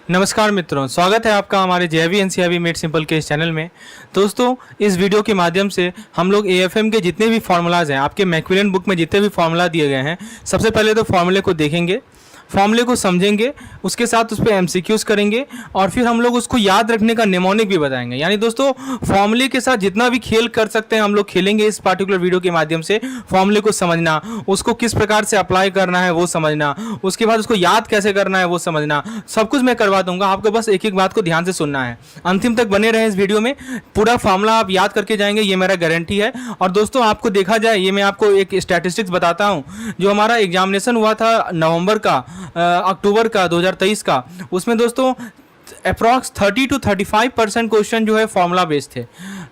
नमस्कार मित्रों, स्वागत है आपका हमारे जेवी एनसीआरबी मेड सिंपल के इस चैनल में। दोस्तों, इस वीडियो के माध्यम से हम लोग एएफएम के जितने भी फार्मूलाज हैं, आपके मैक्विलन बुक में जितने भी फार्मूला दिए गए हैं, सबसे पहले तो फार्मूले को देखेंगे, फॉर्मूले को समझेंगे, उसके साथ उस पर एमसीक्यूज करेंगे और फिर हम लोग उसको याद रखने का निमोनिक भी बताएंगे। यानी दोस्तों, फॉर्मूले के साथ जितना भी खेल कर सकते हैं हम लोग खेलेंगे इस पार्टिकुलर वीडियो के माध्यम से। फॉर्मूले को समझना, उसको किस प्रकार से अप्लाई करना है वो समझना, उसके बाद उसको याद कैसे करना है वो समझना, सब कुछ मैं करवा दूंगा। आपको बस एक एक बात को ध्यान से सुनना है। अंतिम तक बने रहे इस वीडियो में, पूरा फॉर्मूला आप याद करके जाएंगे, ये मेरा गारंटी है। और दोस्तों, आपको देखा जाए, ये मैं आपको एक स्टैटिस्टिक्स बताता हूँ। जो हमारा एग्जामिनेशन हुआ था नवंबर का, अक्टूबर का 2023 का, उसमें दोस्तों अप्रॉक्स 30 to 35% क्वेश्चन जो है फॉर्मूला बेस्ड थे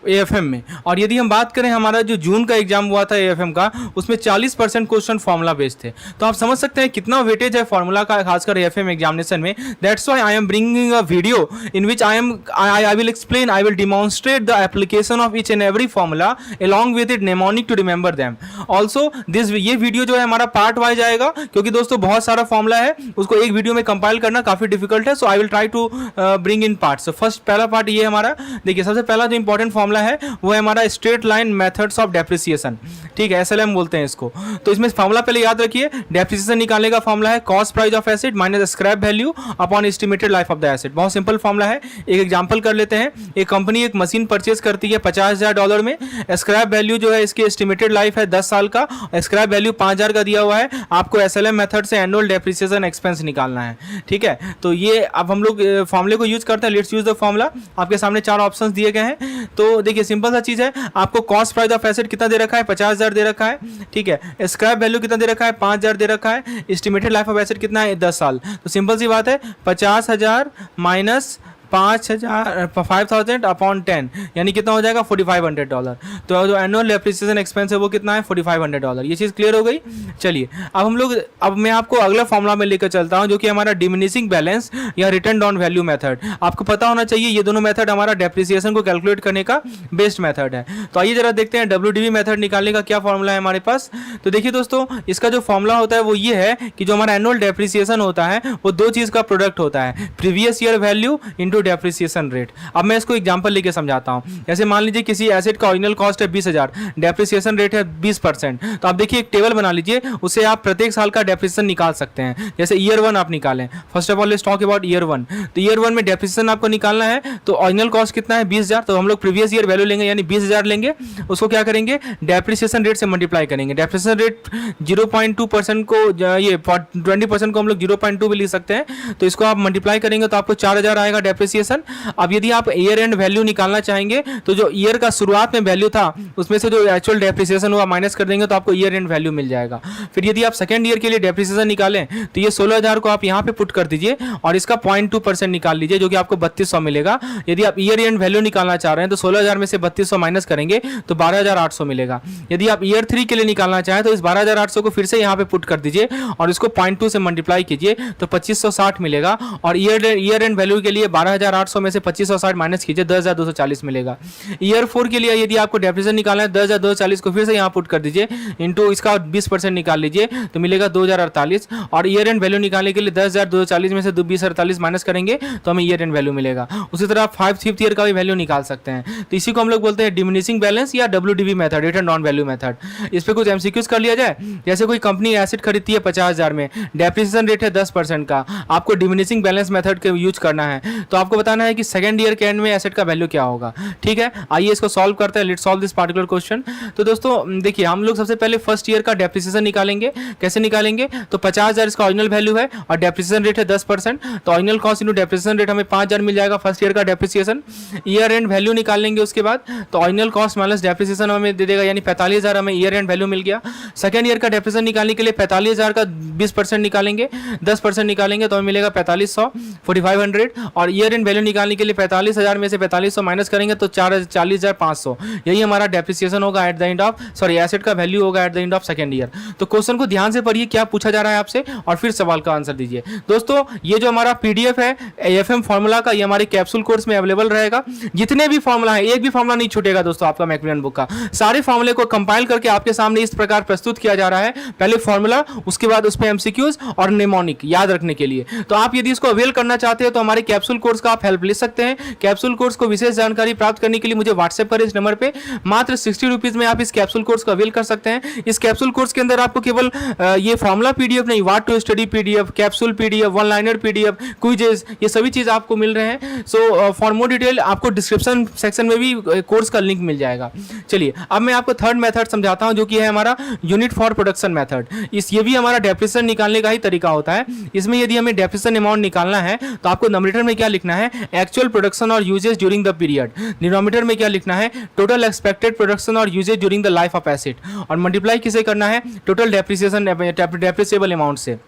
एएफएम में। और यदि हम बात करें, हमारा जो जून का एग्जाम हुआ था एएफएम का, उसमें 40% क्वेश्चन फॉर्मूला बेस्ड थे। तो आप समझ सकते हैं कितना वेटेज है फॉर्मूला का, खासकर एएफएम एग्जामिनेशन में। That's why I am bringing a video in which I will explain, I will demonstrate the application of each and every formula along with it mnemonic to remember them. Also ये video जो है हमारा part wise आएगा, क्योंकि दोस्तों बहुत सारा formula है, उसको एक वीडियो में कंपाइल करना काफी डिफिकल्ट है। So I will try to bring in parts. First पहला पार्ट ये हमारा, देखिए सबसे पहला जो इंपॉर्टेंट फॉर्मूला है वो है हमारा straight line methods of depreciation. ठीक है, एसएलएम बोलते हैं इसको। तो इसमें फॉर्मूला पहले याद रखिए, डेप्रिसिएशन निकालने का फॉर्मूला है cost price of asset minus scrap value upon estimated life of the asset. बहुत सिंपल फॉर्मूला है। एक एग्जांपल कर लेते हैं। एक कंपनी एक मशीन परचेज करती है $50,000 में। स्क्रैप वैल्यू जो है इसकी एस्टिमेटेड लाइफ है 10 साल का, स्क्रैप वैल्यू 5,000 का दिया हुआ है। आपको एसएलएम मेथड से एनुअल डेप्रिसिएशन एक्सपेंस निकालना है। ठीक है, तो ये अब हम लोग फॉर्मूले को यूज करते हैं। Let's use the formula. आपके सामने 4 ऑप्शंस दिए गए हैं। तो देखिए सिंपल सा चीज है, आपको कॉस्ट प्राइस ऑफ एसेट कितना दे रखा है, 50,000 दे रखा है। ठीक है, स्क्रैप वैल्यू कितना दे रखा है, 5,000 दे रखा है। एस्टिमेटेड लाइफ ऑफ एसेट कितना है, 10 साल। तो सिंपल सी बात है, 50,000 माइनस 5,000 अपॉन 10, यानी कितना हो जाएगा, $4,500। तो जो एनुअल डेप्रिसिएशन एक्सपेंस है वो कितना है, $4,500। ये चीज़ क्लियर हो गई। चलिए अब मैं आपको अगला फॉर्मूला में लेकर चलता हूं, जो कि हमारा डिमिनिशिंग बैलेंस या रिटर्न डाउन वैल्यू मेथड। आपको पता होना चाहिए ये दोनों मेथड हमारा डेप्रिसिएशन को कैलकुलेट करने का बेस्ट मेथड है। तो आइए जरा देखते हैं WDV मेथड निकालने का क्या फॉर्मूला है हमारे पास। तो देखिए दोस्तों, इसका जो फॉर्मूला होता है वो ये है कि जो हमारा एनुअल डेप्रिसिएशन होता है वो दो चीज़ का प्रोडक्ट होता है, previous year value into depreciation rate. अब मैं इसको एग्जांपल लेके समझाता हूं। जैसे मान लीजिए किसी एसेट का ओरिजिनल कॉस्ट है 20,000, डेप्रिसिएशन रेट है 20%। तो आप देखिए एक टेबल बना लीजिए, उससे आप प्रत्येक साल का डेप्रिसिएशन निकाल सकते हैं। जैसे ईयर 1 आप निकालें। First of all let's talk about year 1। तो ईयर 1 में डेप्रिसिएशन आपको निकालना है। तो ओरिजिनल कॉस्ट कितना है, 20,000। तो हम लोग प्रीवियस ईयर वैल्यू लेंगे, यानी 20,000 लेंगे। उसको क्या करेंगे, डेप्रिसिएशन रेट से मल्टीप्लाई करेंगे। डेप्रिसिएशन रेट 0.2% को, ये 20% को हम लोग 0.2 भी लिख सकते हैं। तो इसको आप मल्टीप्लाई करेंगे तो आपको 4,000 आएगा डेप्रिसिएशन। अब यदि आप ईयर एंड वैल्यू निकालना चाहेंगे तो जो ईयर का शुरुआत में वैल्यू था उसमें से जो एक्चुअल डेप्रिसिएशन हुआ माइनस कर देंगे तो आपको ईयर एंड वैल्यू मिल जाएगा। फिर यदि आप सेकंड ईयर के लिए डेप्रिसिएशन निकालें तो ये 16,000 को आप यहाँ पे पुट कर दीजिए और इसका 0.2% निकाल लीजिए, जो कि आपको 3200 मिलेगा। यदि आप ईयर एंड वैल्यू निकालना चाह रहे हैं तो 16,000 में से 3200 माइनस करेंगे तो 12,800 मिलेगा। यदि आप ईयर 3 के लिए निकालना चाहें तो इस 12,800 को फिर से यहाँ पे पुट कर दीजिए और इसको 0.2 से मल्टीप्लाई कीजिए तो 2560 मिलेगा। और ईयर एंड वैल्यू के लिए 12,800 में से 2560 माइनस कीजिए, 10,240 मिलेगा। ईयर 4 के लिए यदि आपको डेप्रिसिएशन निकालना है 10,240 को फिर से यहाँ पुट कर दीजिए, इंटू इसका 20% निकाल लीजिए तो मिलेगा 2,048। और ईयर एंड वैल्यू निकालने के लिए 10,240 में से 20,48 माइनस करेंगे तो हमें ईयर एंड वैल्यू मिलेगा। उसी तरह आप 5th ईयर का भी वैल्यू निकाल सकते हैं। तो इसी को हम लोग बोलते हैं डिमिनिशिंग बैलेंस या WDV method, return down value method. इस पर कुछ एमसीक्यूज कर लिया जाए। जैसे कोई कंपनी एसेट खरीदती है 50,000 में, डेप्रिसिएशन रेट है 10% का, आपको डिमिनिशिंग बैलेंस मेथड का यूज करना है। तो आपको बताना है कि सेकंड ईयर के एंड में एसेट का वैल्यू क्या होगा। ठीक है, आइए इसको सॉल्व करते हैं। Let's solve this particular question. तो दोस्तों देखिए, हम लोग सबसे पहले फर्स्ट ईयर का डेप्रिसिएशन निकालेंगे। कैसे निकालेंगे, तो 50,000 इसका ओरिजिनल वैल्यू है और डेप्रिसिएशन रेट है 10%। तो original cost into depreciation rate हमें 5,000 मिल जाएगा फर्स्ट ईयर का डेप्रिसिएशन। ईयर एंड वैल्यू निकाल लेंगे उसके बाद, तो ओरिजिनल कॉस्ट माइनस डेप्रिसिएशन हमें दे देगा, यानी 45,000 हमें ईयर एंड वैल्यू मिल गया। सेकंड ईयर का डेप्रिसिएशन निकालने के लिए 45,000 का 20% निकालेंगे, 10% निकालेंगे तो हमें मिलेगा 4,500, 4,500। और ईयर प्रेजेंट वैल्यू निकालने के लिए 45,000 में से 4500 माइनस करेंगे तो 40,500, यही हमारा डेप्रिसिएशन होगा at the end of, sorry asset का वैल्यू होगा at the end of second year. तो क्वेश्चन को ध्यान से पढ़िए क्या पूछा जा रहा है आपसे और फिर सवाल का आंसर दीजिए। दोस्तों ये जो हमारा पीडीएफ है एएफएम फार्मूला का, ये हमारे कैप्सूल कोर्स में अवेलेबल रहेगा। जितने भी फार्मूला है, एक भी फार्मूला नहीं छूटेगा दोस्तों आपका मैक्मिलियन बुक का। सारे फार्मूले को कंपाइल करके आपके सामने इस प्रकार प्रस्तुत किया जा रहा है, पहले फार्मूला, उसके बाद उस पर एमसीक्यूज और निमोनिक याद रखने के लिए। तो आप यदि इसको अवेल करना चाहते हो तो हमारे कैप्सूल कोर्स का आप हेल्प ले सकते हैं। कैप्सूल कोर्स को विशेष जानकारी प्राप्त करने के लिए मुझे व्हाट्सएप करें इस नंबर पे। मात्र 60 रुपीज में आप इस कैप्सूल कोर्स को अवेल कर सकते हैं। इस कैप्सूल कोर्स के अंदर आपको केवल ये फार्मूला पीडीएफ नहीं, what to study PDF, capsule PDF, one liner PDF, quizzes, ये सभी चीज आपको मिल रहे हैं। सो फॉर मोर डिटेल आपको डिस्क्रिप्शन सेक्शन में भी कोर्स का लिंक मिल जाएगा। चलिए अब मैं आपको थर्ड मेथड समझाता हूं जो कि है हमारा यूनिट फॉर प्रोडक्शन मेथड। ये भी हमारा डेप्रिसिएशन निकालने का ही तरीका होता है। इसमें यदि हमें डेप्रिसिएशन अमाउंट निकालना है तो आपको न्यूमरेटर में क्या लिखना है, एक्चुअल प्रोडक्शन और usages during the period. Denominator में क्या लिखना है, टोटल एक्सपेक्टेड प्रोडक्शन और usages during the life of asset. और मल्टीप्लाई किसे करना है, टोटल डेप्रिसिएबल अमाउंट से।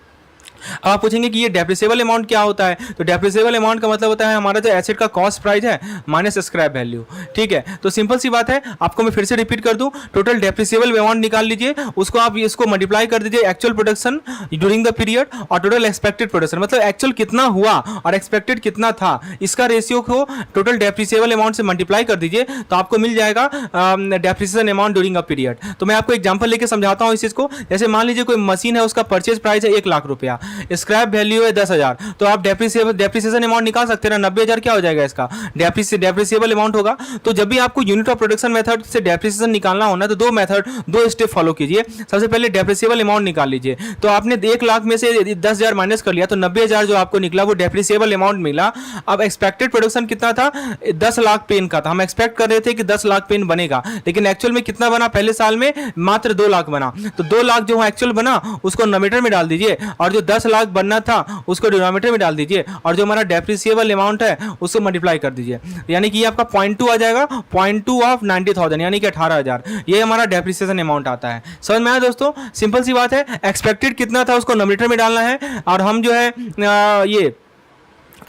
अब आप पूछेंगे कि ये डेप्रिसिएबल अमाउंट क्या होता है, तो डेप्रिसिएबल अमाउंट का मतलब होता है हमारा जो एसेट का कॉस्ट प्राइस है माइनस स्क्रैप वैल्यू। ठीक है, तो सिंपल सी बात है, आपको मैं फिर से रिपीट कर दूं, टोटल डेप्रिसिएबल अमाउंट निकाल लीजिए, उसको आप इसको मल्टीप्लाई कर दीजिए actual production during the period और टोटल एक्सपेक्टेड प्रोडक्शन, मतलब एक्चुअल कितना हुआ और एक्सपेक्टेड कितना था, इसका रेशियो को टोटल डेप्रिसिएबल अमाउंट से मल्टीप्लाई कर दीजिए तो आपको मिल जाएगा depreciation amount during a period. तो मैं आपको एग्जांपल लेके समझाता हूं इस चीज को। जैसे मान लीजिए कोई मशीन है, उसका परचेज प्राइस है 1 लाख रुपया, स्क्रैप वैल्यू है 10,000, तो आप डेप्रिसिएशन अमाउंट निकाल सकते हैं ना, 90,000 क्या हो जाएगा इसका डेप्रिसिएबल अमाउंट होगा। तो जब भी आपको यूनिट ऑफ प्रोडक्शन मेथड से डेप्रिसिएशन निकालना होना तो दो स्टेप फॉलो कीजिए। सबसे पहले डेप्रिसिएबल अमाउंट निकाल लीजिए। तो आपने 1 लाख में से 10,000 माइनस कर लिया तो 90,000 जो आपको निकला वो डेप्रिसिएबल अमाउंट मिला। अब एक्सपेक्टेड प्रोडक्शन कितना था, 10 लाख पेन का था। हम एक्सपेक्ट कर रहे थे कि 10 लाख पेन बनेगा, लेकिन एक्चुअल में कितना बना, पहले साल में मात्र 2 लाख बना। तो 2 लाख जो एक्चुअल बना उसको न्यूमरेटर में डाल दीजिए और जो 10 लाख बनना था उसको डिनोमिनेटर में डाल दीजिए और जो हमारा डेप्रिसिएबल अमाउंट है उसको मल्टीप्लाई कर दीजिए। यानी कि ये आपका 0.2 आ जाएगा, 0.2 ऑफ 90,000 यानी कि 18,000, ये हमारा डेप्रिसिएशन अमाउंट आता है। समझ में आया दोस्तों, सिंपल सी बात है, एक्सपेक्टेड कितना था उसको न्यूमरेटर में डालना है और हम जो है ये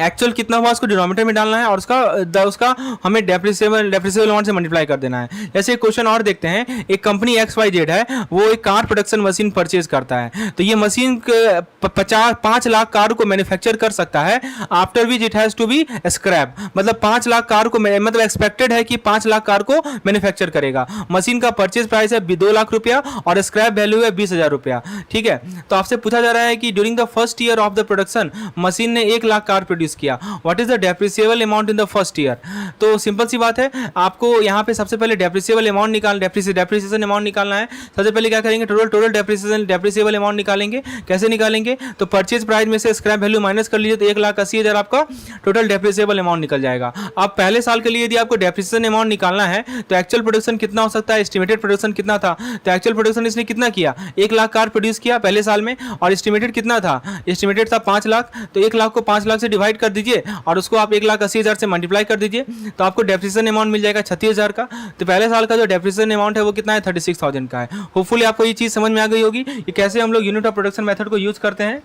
एक्चुअल कितना हुआ उसको डिनोमिनेटर में डालना है और उसका हमें डेप्रिसिएबल अमाउंट से मल्टीप्लाई कर देना है। जैसे एक क्वेश्चन और देखते हैं, एक कंपनी XYZ है, वो एक कार प्रोडक्शन मशीन परचेज करता है। तो ये मशीन 5 लाख कार को मैन्युफैक्चर कर सकता है after which it has to be scrap, मतलब 5 लाख कार को, मतलब एक्सपेक्टेड है कि 5 लाख कार को मैन्युफैक्चर करेगा। मशीन का परचेज प्राइस है 2 लाख रुपया और स्क्रैप वैल्यू है 20,000 रुपया। ठीक है, तो आपसे पूछा जा रहा है कि during the first year of the production machine ने 1 लाख कार प्रोड्यूस किया, what is the depreciable amount in the first year. तो सिंपल सी बात है, आपको यहां पे सबसे पहले डेप्रिसिएबल अमाउंट डेप्रिसिएशन अमाउंट निकालना है। सबसे पहले क्या करेंगे, टोटल डेप्रिसिएबल अमाउंट निकालेंगे। कैसे निकालेंगे, तो परचेज प्राइस में से स्क्रैप वैल्यू माइनस कर लीजिए तो 1,80,000 आपका टोटल डेप्रिसिएबल अमाउंट निकल जाएगा। अब पहले साल के लिए यदि आपको डेप्रिसिएशन अमाउंट निकालना है तो एक्चुअल प्रोडक्शन कितना हो सकता है, एस्टिमेटेड प्रोडक्शन कितना था, तो एक्चुअल प्रोडक्शन इसने कितना किया, 1 लाख कार प्रोड्यूस किया पहले साल में और एस्टिमेटेड कितना था, एस्टिमेटेड था 5 लाख। तो 1 लाख को 5 लाख से डिवाइड कर दीजिए और उसको आप 1,80,000 से मल्टीप्लाई कर दीजिए तो आपको डेप्रिसिएशन अमाउंट मिल जाएगा 36,000 का। तो पहले साल का जो डेप्रिसिएशन अमाउंट है वो कितना है, 36,000 का है। होपफुली आपको ये चीज समझ में आ गई होगी कि कैसे हम लोग यूनिट ऑफ प्रोडक्शन मेथड को यूज करते हैं।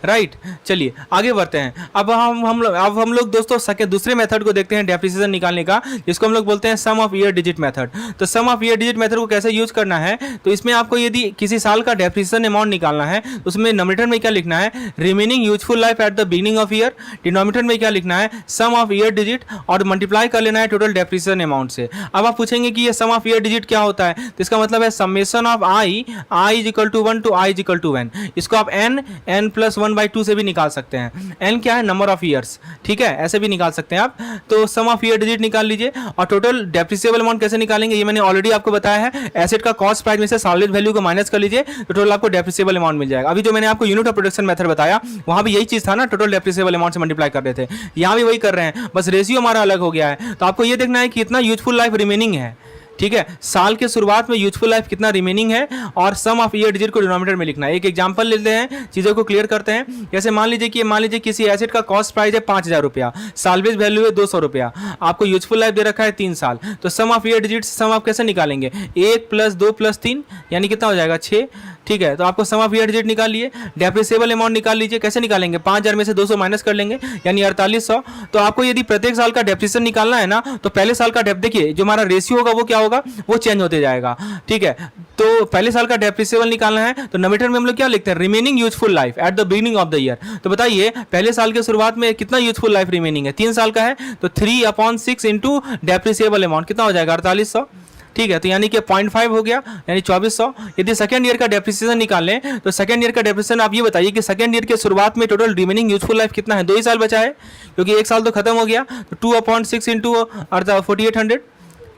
राइट, चलिए आगे बढ़ते हैं। अब हम लोग दोस्तों दूसरे मेथड को देखते हैं डेप्रिसिएशन निकालने का, जिसको हम लोग बोलते हैं सम ऑफ ईयर डिजिट मेथड। तो सम ऑफ ईयर डिजिट मेथड को कैसे यूज करना है, तो इसमें आपको यदि किसी साल का डेप्रिसिएशन अमाउंट निकालना है तो उसमें न्यूमरेटर में क्या लिखना है, remaining useful life at the beginning of year. Denominator में क्या लिखना है, सम ऑफ ईयर डिजिट और मल्टीप्लाई कर लेना है टोटल डेप्रिसिएशन अमाउंट से। अब आप पूछेंगे कि ये सम ऑफ ईयर डिजिट क्या होता है, तो इसका मतलब है summation of i is equal to 1 to i is equal to n। इसको आप n प्लस 1/2 से भी निकाल सकते हैं। n क्या है, नंबर ऑफ ईयर्स। ठीक है, ऐसे भी निकाल सकते हैं आप। तो सम ऑफ ईयर डिजिट निकाल लीजिए और टोटल डेप्रिसिएबल अमाउंट कैसे निकालेंगे, ये मैंने ऑलरेडी आपको बताया है। एसेट का कॉस्ट प्राइस में से सॉलिड वैल्यू को माइनस कर लीजिए तो टोटल आपको डेप्रिसिएबल अमाउंट मिल जाएगा। अभी जो मैंने आपको यूनिट ऑफ प्रोडक्शन मेथड बताया वहां भी यही चीज था ना, टोटल डेप्रिसिएबल अमाउंट से मल्टीप्लाई कर रहे थे, यहां भी वही कर रहे हैं, बस रेशियो हमारा अलग हो गया है। तो आपको ये देखना है कि कितना यूजफुल लाइफ रिमेनिंग है। ठीक है, साल के शुरुआत में यूजफुल लाइफ कितना रिमेनिंग है और सम ऑफ ईयर डिजिट को डिनोमिनेटर में लिखना है। एक एग्जांपल लेते हैं, चीजों को क्लियर करते हैं। जैसे मान लीजिए किसी एसेट का कॉस्ट प्राइस है 5,000 रुपया, सालवेज वैल्यू है 200 रुपया, आपको यूजफुल लाइफ दे रखा है 3 साल। तो सम ऑफ ईयर डिजिट सम आप कैसे निकालेंगे, 1 + 2 + 3 यानी कितना हो जाएगा 6। ठीक है, तो आपको सम ऑफ ईयर डिजिट निकाल लिए, डेप्रिसिएबल अमाउंट निकाल लीजिए। कैसे निकालेंगे, 5000 में से 200 माइनस कर लेंगे यानी 4800। तो आपको यदि प्रत्येक साल का डेप्रिसिएशन निकालना है ना, तो पहले साल का डेप देखिए जो हमारा रेशियो होगा वो क्या होगा, वो चेंज होते जाएगा। ठीक है, तो पहले साल का डेप्रिसिएबल निकालना है तो नोमेटर में हम लोग क्या लिखते हैं, remaining useful life at the beginning of the year. तो बताइए पहले साल के शुरुआत में कितना यूजफुल लाइफ रिमेनिंग है, 3 साल का है, तो 3/6 इंटू डेप्रिसिएबल अमाउंट कितना हो जाएगा, 4800। ठीक है, तो यानी कि 0.5 हो गया यानी 2400। यदि सेकंड ईयर का डेप्रिसिएशन निकाल लें तो सेकंड ईयर का डेप्रिसिएशन आप ये बताइए कि सेकंड ईयर के शुरुआत में टोटल रिमेनिंग यूजफुल लाइफ कितना है, 2 ही साल बचा है क्योंकि 1 साल तो खत्म हो गया। तो 2/6 इंटू 4800,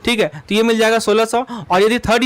ठीक है, तो ये मिल जाएगा 1600। और यदि थर्ड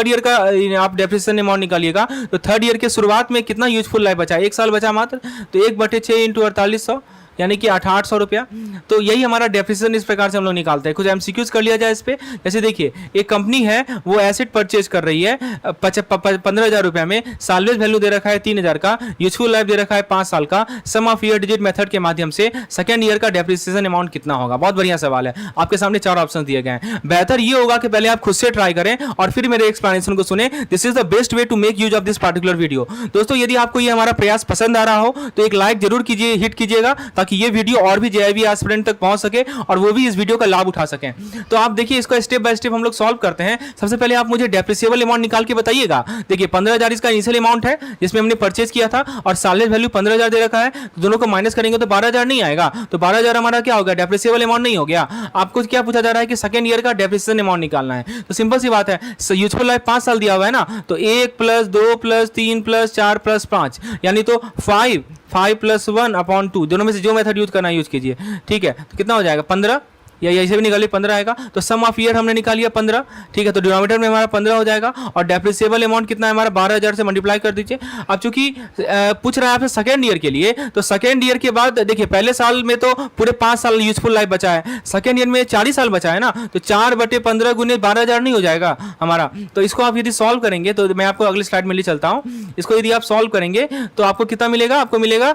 ईयर का आप डेप्रिसिएशन अमाउंट निकालिएगा तो थर्ड ईयर के शुरुआत में कितना यूजफुल लाइफ बचा है, 1 साल बचा मात्र, तो 1/6 इंटू 4800 यानी कि 800 रुपया। तो यही हमारा डेप्रिसिएशन इस प्रकार से हम लोग निकालते हैं। कुछ एमसीक्यूज कर लिया जाए इस पे। जैसे देखिए एक कंपनी है वो एसेट परचेज कर रही है 15,000 रुपये में, सालवेज वैल्यू दे रखा है 3,000 का, यूजफुल लाइफ दे रखा है 5 साल का, सम ऑफ ईयर डिजिट मेथड के माध्यम से सेकंड ईयर का डेप्रिसिएशन अमाउंट कितना होगा। बहुत बढ़िया सवाल है, आपके सामने 4 ऑप्शन दिए गए हैं। बेहतर ये होगा कि पहले आप खुद से ट्राई करें और फिर मेरे एक्सप्लेनेशन को सुने। This is the best way to make use of this particular video. दोस्तों यदि आपको ये हमारा प्रयास पसंद आ रहा हो तो एक लाइक जरूर कीजिए, हिट कीजिएगा, ताकि ये वीडियो और भी जेआईबी एस्पिरेंट तक पहुंच सके और वो भी इस वीडियो का लाभ उठा सकें। तो आप देखिए इसको स्टेप बाय स्टेप हम लोग सॉल्व करते हैं। सबसे पहले आप मुझे डेप्रिसिएबल अमाउंट निकाल के बताइएगा। देखिए 15,000 इसका इनिशियल अमाउंट है जिसमें हमने परचेज किया था और सालेज वैल्यू 15,000 दे रखा है, तो दोनों को माइनस करेंगे तो 12,000 नहीं आएगा, तो 12,000 हमारा क्या होगा, डेप्रिसिएबल अमाउंट नहीं हो गया। आपको क्या पूछा जा रहा है कि सेकंड ईयर का डेप्रिसिएशन अमाउंट निकालना है, तो सिंपल सी बात है, यूजफुल लाइफ 5 साल दिया हुआ है ना, तो 1 + 2 + 3 + 4 + 5 यानी तो 5 + 1/2, दोनों में से जो मेथड यूज करना यूज कीजिए। ठीक है, तो कितना हो जाएगा 15, या ऐसे भी निकालिए 15 आएगा। तो सम ऑफ ईयर हमने निकाल लिया 15, ठीक है, तो डिनोमिनेटर में हमारा 15 हो जाएगा और डेप्रिसिएबल अमाउंट कितना है हमारा 12,000 से मल्टीप्लाई कर दीजिए। अब चूंकि पूछ रहा है आपसे सेकंड ईयर के लिए, तो सेकंड ईयर के बाद देखिए पहले साल में तो पूरे 5 साल यूजफुल लाइफ बचा है, सेकंड ईयर में 40 साल बचा है ना, तो 4/15 गुने 12,000 नहीं हो जाएगा हमारा। तो इसको आप यदि सॉल्व करेंगे तो मैं आपको अगले स्लाइड में ले चलता हूँ। इसको यदि आप सॉल्व करेंगे तो आपको कितना मिलेगा, आपको मिलेगा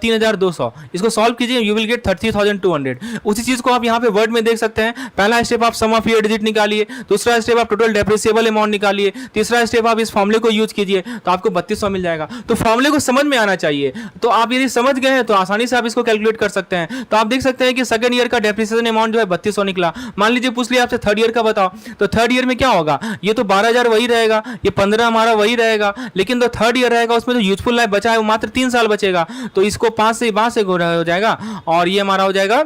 3,200। इसको सॉल्व कीजिए, यू विल गेट 30,200। उसी चीज को आप यहाँ पे वर्ड में देख सकते हैं। पहला स्टेप आप सम ऑफ ईयर डिजिट निकालिए, दूसरा स्टेप आप टोटल डेप्रिसिएबल अमाउंट निकालिए, तीसरा स्टेप आप इस फॉर्मूले को यूज कीजिए तो आपको 3200 मिल जाएगा। तो फॉर्मूले को समझ में आना चाहिए, तो आप यदि समझ गए हैं तो आसानी से आप इसको कैलकुलेट कर सकते हैं। तो आप देख सकते हैं कि सेकंड ईयर का डेप्रिसिएशन अमाउंट जो है 3200 निकला। मान लीजिए पूछ लिया आपसे थर्ड ईयर का बताओ, तो थर्ड ईयर में क्या होगा, ये तो 12,000 वही रहेगा, ये 15 हमारा वही रहेगा, लेकिन जो थर्ड ईयर रहेगा उसमें जो यूजफुल लाइफ बचा है वो मात्र 3 साल बचेगा, तो इसको 5 से हो जाएगा और ये हमारा हो जाएगा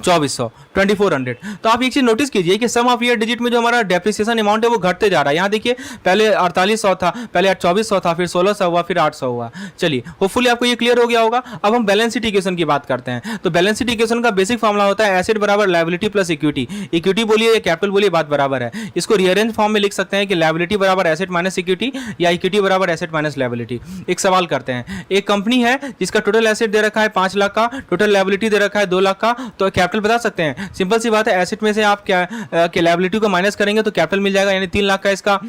2400। तो आप एक चीज नोटिस कीजिए कि सम ऑफ ईयर डिजिट में जो हमारा डेप्रिसिएशन अमाउंट है वो घटते जा रहा है। यहाँ देखिए पहले 4800 था, पहले 2400 था, फिर 1600 हुआ, फिर 800 हुआ। चलिए होपफुली आपको ये क्लियर हो गया होगा। अब हम बैलेंस शीट इक्वेशन की बात करते हैं। तो बैलेंस शीट इक्वेशन का बेसिक फॉर्मूला होता है एसेट बराबर लायबिलिटी प्लस इक्विटी। इक्विटी बोलिए या कैपिटल बोलिए, बात बराबर है। इसको रीअरेंज फॉर्म में लिख सकते हैं कि लायबिलिटी बराबर एसेट माइनस इक्विटी या इक्विटी बराबर एसेट माइनस लायबिलिटी। एक सवाल करते हैं, एक कंपनी है जिसका टोटल एसेट दे रखा है 5 लाख का, टोटल लायबिलिटी दे रखा है 2 लाख का, तो कैपिटल बता सकते हैं। सिंपल सी बात है, एसेट में से आप क्या लायबिलिटी को माइनस करेंगे तो कैपिटल मिल जाएगा, यानी 3 लाख का इसका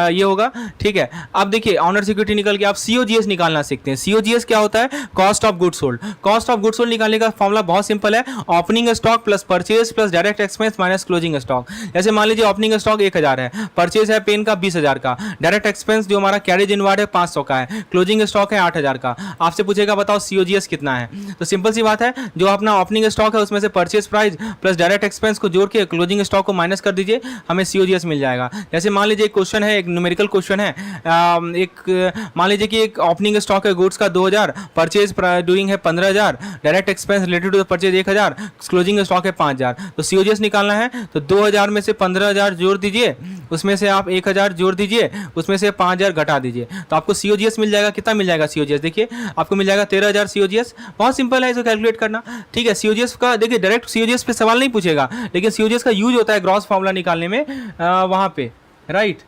ये होगा। ठीक है, अब देखिए ऑनर सिक्योरिटी निकल के आप सीओजीएस निकालना सीखते हैं। सीओजीएस क्या होता है, cost of goods sold. Cost of goods sold निकालने का फॉर्मूला बहुत सिंपल है, opening stock plus purchase plus direct expense minus closing stock. जैसे मान लीजिए ओपनिंग स्टॉक 1000 है, परचेज है पेन का 20,000 का, डायरेक्ट एक्सपेंस जो हमारा कैरेज इनवर्ड है 500 का है, क्लोजिंग स्टॉक है 8,000 का। आपसे पूछेगा बताओ सीओजीएस कितना है, तो सिंपल सी बात है, जो अपना ओपनिंग स्टॉक है उसमें से purchase price plus direct expense को जोड़ के क्लोजिंग स्टॉक को माइनस कर दीजिए, हमें सीओजीएस मिल जाएगा। जैसे मान लीजिए एक क्वेश्चन है, एक न्यूमेरिकल क्वेश्चन है, मान लीजिए कि एक ओपनिंग स्टॉक है गुड्स का 2000, परचेज ड्यूरिंग है 15,000, direct expense related to the purchase 1000, closing stock है 5,000। तो सीओजीएस निकालना है तो 2000 में से 15,000 जोड़ दीजिए, उसमें से आप 1000 जोड़ दीजिए, उसमें से 5,000 घटा दीजिए, तो आपको सीओजीएस मिल जाएगा। कितना मिल जाएगा सीओजीएस, देखिए आपको मिल जाएगा 13,000 सीओजीएस। बहुत सिंपल है इसको कैलकुलेट करना। ठीक है, सीओजीएस का देखिए डायरेक्ट सीओजीएस पे सवाल नहीं पूछेगा, लेकिन सीओजीएस का यूज होता है ग्रॉस फार्मूला निकालने में वहां पे, राइट।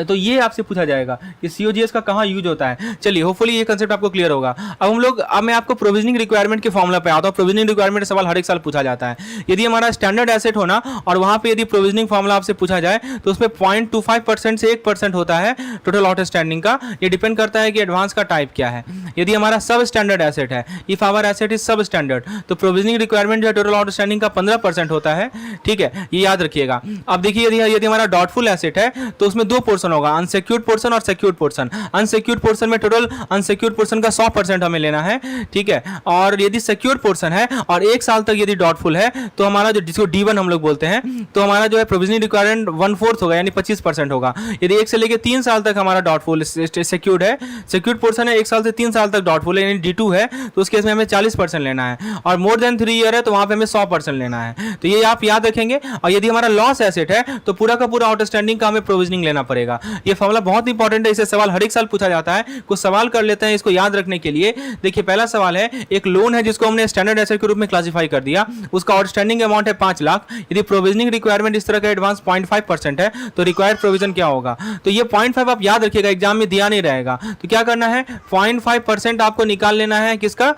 तो ये आपसे पूछा जाएगा कि सीओजीएस का कहाँ यूज होता है। चलिए होपफुली ये कंसेप्ट आपको क्लियर होगा। अब मैं आपको प्रोविजनिंग रिक्वायरमेंट के फॉर्मूला पे आता हूँ। प्रोविजनिंग रिक्वायरमेंट सवाल हर एक साल पूछा जाता है। यदि हमारा स्टैंडर्ड एसेट हो ना और वहाँ पे यदि प्रोविजनिंग फॉर्मूला आपसे पूछा जाए तो उसमें 0.25% से 1% होता है टोटल आउटस्टैंडिंग का। ये डिपेंड करता है कि एडवांस का टाइप क्या है। यदि हमारा सब स्टैंडर्ड एसेट है, इफ आवर एसेट इज सब स्टैंडर्ड, तो प्रोविजनिंग रिक्वायरमेंट जो है टोटल आउटस्टैंडिंग का 15% होता है। ठीक है, ये याद रखिएगा। अब देखिए यदि हमारा डॉटफुल एसेट है तो उसमें 2 पोर्शन होगा, अनसिक्योर्ड पोर्शन और सिक्योर्ड पोर्शन। अनसिक्योर्ड पोर्शन में टोटल अनसिक्योर्ड पोर्शन का 100% हमें लेना है, ठीक है। और यदि सिक्योर्ड पोर्शन है और 1 साल तक यदि डाउटफुल है तो हमारा जो जिसको D1 हम लोग बोलते हैं, तो हमारा जो है प्रोविजनिंग रिक्वायरमेंट 1/4 होगा, यानी 25% होगा। यदि 1 से लेकर 3 साल तक हमारा डाउटफुल सिक्योर्ड है, सिक्योर्ड पोर्शन है 1 साल से 3 साल तक डाउटफुल है, यानी D2 है, तो उस केस में हमें 40% लेना है। और मोर देन 3 ईयर है तो वहां पे हमें 100% लेना है। तो ये आप याद रखेंगे। और यदि हमारा लॉस एसेट है तो पूरा का पूरा आउटस्टैंडिंग का हमें प्रोविजनिंग लेना पड़ेगा। ये फॉर्मूला बहुत इंपॉर्टेंट है, इसे सवाल हर एक साल पूछा जाता है। कुछ सवाल कर लेते हैं इसको याद रखने के लिए। देखिए पहला सवाल है, एक लोन है जिसको हमने स्टैंडर्ड एसेट के रूप में क्लासिफाई कर दिया, उसका आउटस्टैंडिंग अमाउंट है 5 लाख। यदि प्रोविजनिंग रिक्वायरमेंट इस तरह का एडवांस 0.5% है तो रिक्वायर्ड प्रोविजन क्या होगा। तो ये 0.5 आप याद रखिएगा, एग्जाम में दिया नहीं रहेगा। तो क्या करना है, 0.5% आपको निकाल लेना है किसका,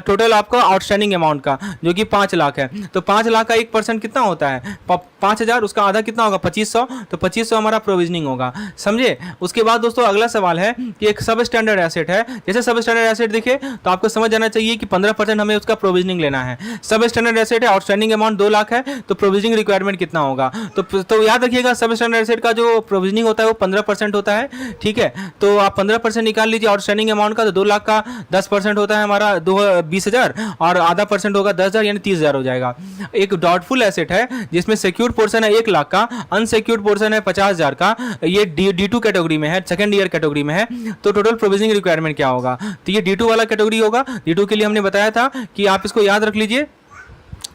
टोटल आपका आउटस्टैंडिंग अमाउंट का, जो कि 5 लाख है। तो 5 लाख का 1% कितना होता है, 5000, उसका आधा कितना होगा 2500, तो 2500 हमारा प्रोविजनिंग होगा, समझे। उसके बाद दोस्तों अगला सवाल है कि एक सब स्टैंडर्ड एसेट है। जैसे सब स्टैंडर्ड एसेट दिखे तो आपको समझ जाना चाहिए कि 15% हमें उसका प्रोविजनिंग लेना है। सब स्टैंडर्ड एसेट है, आउटस्टैंडिंग अमाउंट 2 लाख है, तो प्रोविजनिंग रिक्वायरमेंट कितना होगा। तो याद रखिएगा सब स्टैंडर्ड एसेट का जो प्रोविजनिंग होता है वो 15% होता है, ठीक है। तो आप 15% निकाल लीजिए आउटस्टैंडिंग अमाउंट का, तो 2 लाख का 10% होता है हमारा 20,000 और आधा परसेंट होगा 10,000, यानी 30,000 हो जाएगा। एक डाउटफुल एसेट है जिसमें सिक्योर्ड पोर्शन है 1 लाख का, अनसिक्योर्ड पोर्शन है 50,000 का, ये D2 कैटेगरी में है, सेकंड ईयर कैटेगरी में है। तो टोटल प्रोविजनिंग रिक्वायरमेंट क्या होगा, तो ये D2 वाला कैटेगरी होगा। D2 के लिए हमने बताया था कि आप इसको याद रख लीजिए,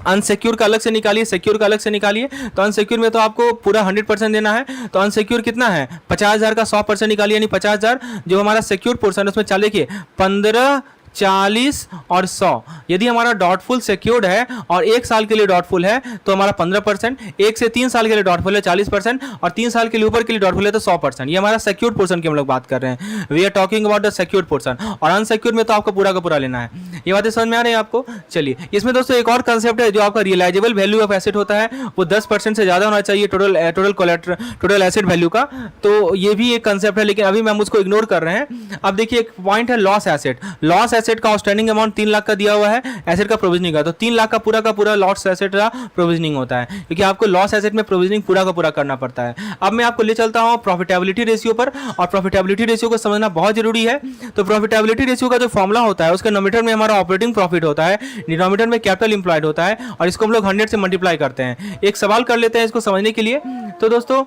अनसिक्योर का अलग से निकालिए, सिक्योर का अलग से निकालिए। तो अनसिक्योर में तो आपको पूरा 100% देना है, तो अनसिक्योर कितना है 50,000 का 100% निकालिए, यानी 50,000। जो हमारा सिक्योर पोर्शन है उसमें चले के 15, 40 और 100। यदि हमारा डाउटफुल सिक्योर्ड है और 1 साल के लिए डाउटफुल है तो हमारा 15%, 1 से 3 साल के लिए डाउटफुल है 40% और 3 साल के लिए ऊपर के लिए डाउटफुल है तो 100%। ये हमारा सिक्योर्ड पोर्शन की हम लोग बात कर रहे हैं। We are talking about the secured portion. और अनसिक्योर्ड में तो आपको पूरा का पूरा लेना है। ये बातें समझ में आ रही है आपको। चलिए, इसमें दोस्तों एक और कंसेप्ट है, जो आपका रियलाइजेबल वैल्यू ऑफ एसेट होता है वो 10% से ज्यादा होना चाहिए टोटल एसेट वैल्यू का। तो ये भी एक कंसेप्ट है, लेकिन अभी हम उसको इग्नोर कर रहे हैं। अब देखिए एक पॉइंट है लॉस एसेट। लॉस एसेट का आउटस्टैंडिंग अमाउंट 3 लाख का दिया हुआ है, एसेट का प्रोविजनिंग का, तो 3 लाख का पूरा लॉस एसेट का प्रोविजनिंग होता है, क्योंकि आपको लॉस एसेट में प्रोविजनिंग पूरा का पूरा करना पड़ता है। अब मैं आपको ले चलता हूं प्रॉफिटेबिलिटी रेशियो पर, और प्रॉफिटेबिलिटी रेशियो को समझना बहुत जरूरी है। तो प्रॉफिटेबिलिटी रेशियो का जो फॉर्मूला होता है, उसके नोमीटर में हमारा ऑपरेटिंग प्रॉफिट होता है, डिनोमिनेटर में कैपिटल इंप्लॉयड होता है, और इसको हम लोग 100 से मल्टीप्लाई करते हैं। एक सवाल कर लेते हैं इसको समझने के लिए। तो दोस्तों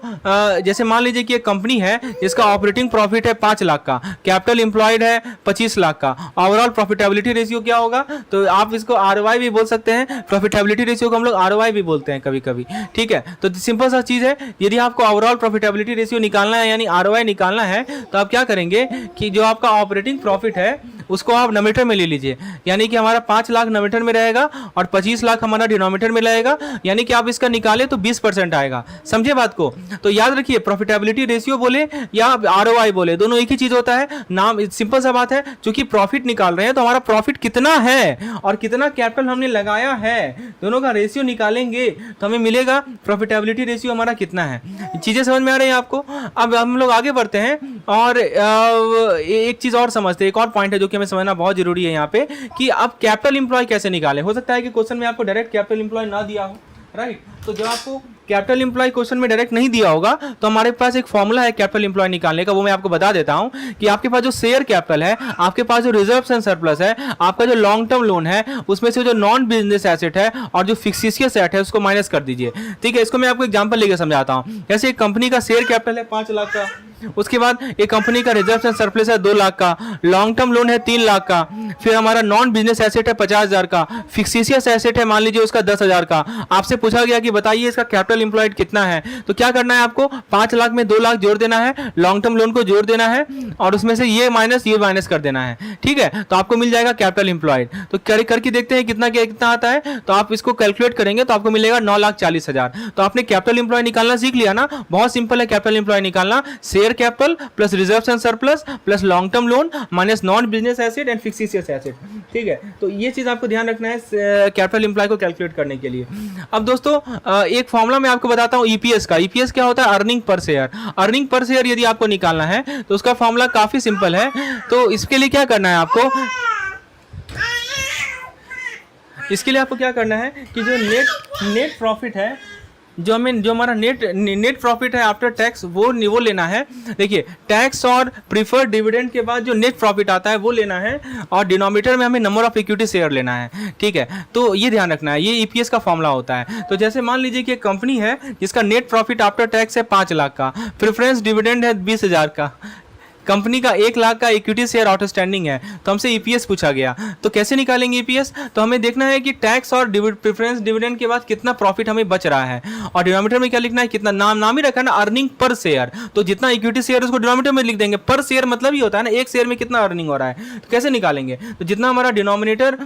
जैसे मान लीजिए कि एक कंपनी है जिसका ऑपरेटिंग प्रॉफिट है 5 लाख का, कैपिटल इंप्लॉयड है 25 लाख का, ओवरऑल प्रॉफिटेबिलिटी रेशियो क्या होगा, तो आप इसको ROI भी बोल सकते हैं, प्रॉफिटेबिलिटी रेशियो को हम लोग ROI भी बोलते हैं कभी कभी, ठीक है। तो सिंपल सा चीज है, यदि आपको ओवरऑल प्रॉफिटेबिलिटी रेशियो निकालना है यानी ROI निकालना है, तो आप क्या करेंगे कि जो आपका ऑपरेटिंग प्रॉफिट है उसको आप नोमीटर में ले लीजिए, यानी कि हमारा 5 लाख नोमीटर में रहेगा और 25 लाख हमारा डिनोमिनेटर में रहेगा, यानी कि आप इसका निकाले तो 20% आएगा। समझे बात को। तो याद रखिए, प्रॉफिटेबिलिटी रेशियो बोले या ROI बोले, दोनों एक ही चीज होता है। नाम सिंपल सा बात है, क्योंकि प्रॉफिट निकाल रहे हैं तो हमारा प्रॉफिट कितना है और कितना कैपिटल हमने लगाया है, दोनों का रेशियो निकालेंगे तो हमें मिलेगा प्रॉफिटेबिलिटी रेशियो हमारा कितना है। चीजें समझ में आ रही है आपको। अब हम लोग आगे बढ़ते हैं और एक चीज और समझते हैं, एक और पॉइंट है जो कि हमें समझना बहुत जरूरी है यहाँ पे, कि अब कैपिटल इंप्लॉय कैसे निकालें। हो सकता है कि क्वेश्चन में आपको डायरेक्ट कैपिटल इंप्लॉय ना दिया हो, राइट। तो जब आपको कैपिटल इंप्लॉय क्वेश्चन में डायरेक्ट नहीं दिया होगा तो हमारे पास एक फॉर्मूला है कैपिटल इंप्लॉय निकालने का, वो मैं आपको बता देता हूं कि आपके पास जो शेयर कैपिटल है, आपके पास जो रिजर्व्स एंड सरप्लस है, आपका जो लॉन्ग टर्म लोन है, उसमें से जो नॉन बिजनेस एसेट है और जो फिक्सिशियस एसेट है उसको माइनस कर दीजिए, ठीक है। इसको मैं आपको एग्जांपल लेकर समझाता हूं। जैसे एक कंपनी का शेयर कैपिटल है 5 लाख का, उसके बाद एक कंपनी का रिजर्व एंड सरप्लस है 2 लाख का, लॉन्ग टर्म लोन है 3 लाख का, फिर हमारा नॉन बिजनेस एसेट है 50,000 का, फिक्सिशियस एसेट है मान लीजिए उसका 10,000 का। आपसे पूछा गया कि बताइए इसका कैपिटल इंप्लॉयड कितना है, तो क्या करना है आपको, 5 लाख में 2 लाख जोड़ देना है, लॉन्ग टर्म लोन को जोड़ देना है और उसमें से ये माइनस कर देना है, ठीक है। तो आपको मिल जाएगा कैपिटल इंप्लॉयड। तो करके देखते हैं कितना आता है। तो आप इसको कैलकुलेट करेंगे तो आपको मिलेगा 9,40,000। तो आपने कैपिटल इंप्लॉय निकालना सीख लिया ना, बहुत सिंपल है कैपिटल इंप्लॉय निकालना। Share capital plus reserves and surplus plus long term loan minus non business asset and fictitious asset, ठीक है। तो ये चीज आपको ध्यान रखना है कैपिटल इंप्लॉय को कैलकुलेट करने के लिए। अब दोस्तों एक फॉर्मूला मैं आपको बताता हूं ईपीएस का। ईपीएस क्या होता है, earning per share. Earning per share यदि आपको निकालना है तो उसका फॉर्मूला काफी सिंपल है। तो इसके लिए क्या करना है आपको, इसके लिए आपको क्या करना है कि जो नेट प्रॉफिट है, जो हमारा नेट प्रॉफिट है आफ्टर टैक्स वो लेना है। देखिए टैक्स और प्रीफर्ड डिविडेंड के बाद जो नेट प्रॉफिट आता है वो लेना है, और डिनोमिनेटर में हमें नंबर ऑफ इक्विटी शेयर लेना है। ठीक है, तो ये ध्यान रखना है, ये ईपीएस का फॉर्मूला होता है। तो जैसे मान लीजिए कि एक कंपनी है जिसका नेट प्रॉफिट आफ्टर टैक्स है 5 लाख का, प्रेफरेंस डिविडेंड है 20,000 का, कंपनी का 1 लाख का इक्विटी शेयर आउटस्टैंडिंग है, तो हमसे ईपीएस पूछा गया। तो कैसे निकालेंगे ईपीएस? तो हमें देखना है कि टैक्स और प्रेफरेंस डिविडेंड के बाद कितना प्रॉफिट हमें बच रहा है, और डिनोमिनेटर में क्या लिखना है, कितना नाम ही रखा है ना, अर्निंग पर शेयर। तो जितना इक्विटी शेयर उसको डिनोमिनेटर में लिख देंगे, पर शेयर मतलब ही होता है ना एक शेयर में कितना अर्निंग हो रहा है। तो कैसे निकालेंगे? तो जितना हमारा डिनोमिनेटर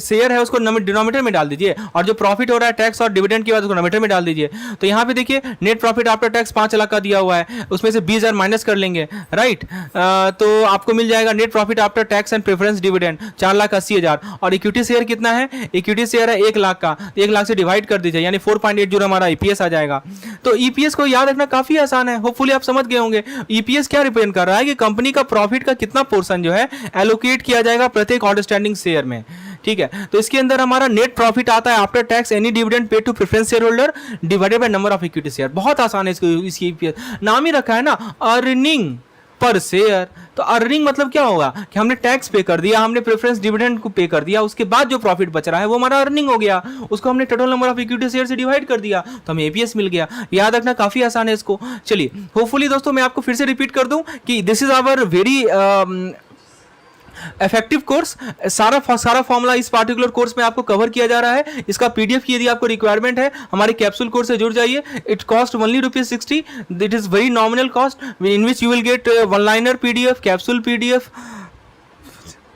शेयर है उसको डिनोमिनेटर में डाल दीजिए, और जो प्रॉफिट हो रहा है टैक्स और डिविडेंड के बाद उसको डिनोमिनेटर में डाल दीजिए। तो यहाँ पे देखिए net profit after tax 5 lakh का दिया हुआ है, उसमें से 20,000 माइनस कर लेंगे, राइट। तो आपको मिल जाएगा net profit after tax and preference dividend 4,80,000, और इक्विटी शेयर कितना है, इक्विटी शेयर है 1 लाख का, 1 लाख से डिवाइड कर दीजिए यानी 4.80 हमारा ईपीएस आ जाएगा। तो ईपीएस को याद रखना काफी आसान है, होपफुली आप समझ गए होंगे। ईपीएस क्या रिप्रेजेंट कर रहा है कि कंपनी का प्रॉफिट का कितना पोर्शन जो है एलोकेट किया जाएगा प्रत्येक आउटस्टैंडिंग शेयर में। ठीक है, तो इसके अंदर हमारा नेट प्रॉफिट आता है after tax any dividend paid to preference shareholder divided by number of equity share. बहुत आसान है इसकी ईपीएस, नाम ही रखा है ना अर्निंग पर शेयर। तो अर्निंग मतलब क्या होगा कि हमने टैक्स पे कर दिया, हमने प्रेफरेंस डिविडेंड को पे कर दिया, उसके बाद जो प्रॉफिट बच रहा है वो हमारा अर्निंग हो गया, उसको हमने total number of equity share से डिवाइड कर दिया, तो हमें एपीएस मिल गया। याद रखना काफी आसान है इसको। चलिए होपफुली दोस्तों मैं आपको फिर से रिपीट कर दूं कि this is our very effective course. सारा फॉर्मूला इस पार्टिकुलर कोर्स में आपको कवर किया जा रहा है। इसका पीडीएफ की यदि आपको रिक्वायरमेंट है हमारे कैप्सूल कोर्स से जुड़ जाइए। It cost only ₹60। It is very nominal cost in which you will get one liner PDF, capsule PDF,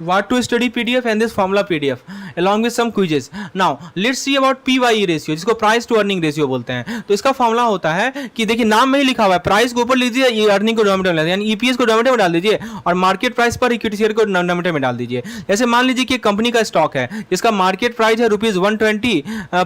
what to study PDF and this formula PDF along with some quizzes. Now let's see about PYE ratio, जिसको price to earning ratio बोलते हैं। तो इसका formula होता है कि देखिए नाम में ही लिखा हुआ है, प्राइस को ऊपर लीजिए, ये अर्निंग को डिनोमिनेटर में, यानी ईपीएस को डिनोमिनेटर में डाल दीजिए और मार्केट प्राइस पर इक्विटी शेयर को डिनोमिनेटर में डाल दीजिए। जैसे मान लीजिए कि कंपनी का स्टॉक है जिसका मार्केट प्राइस है ₹120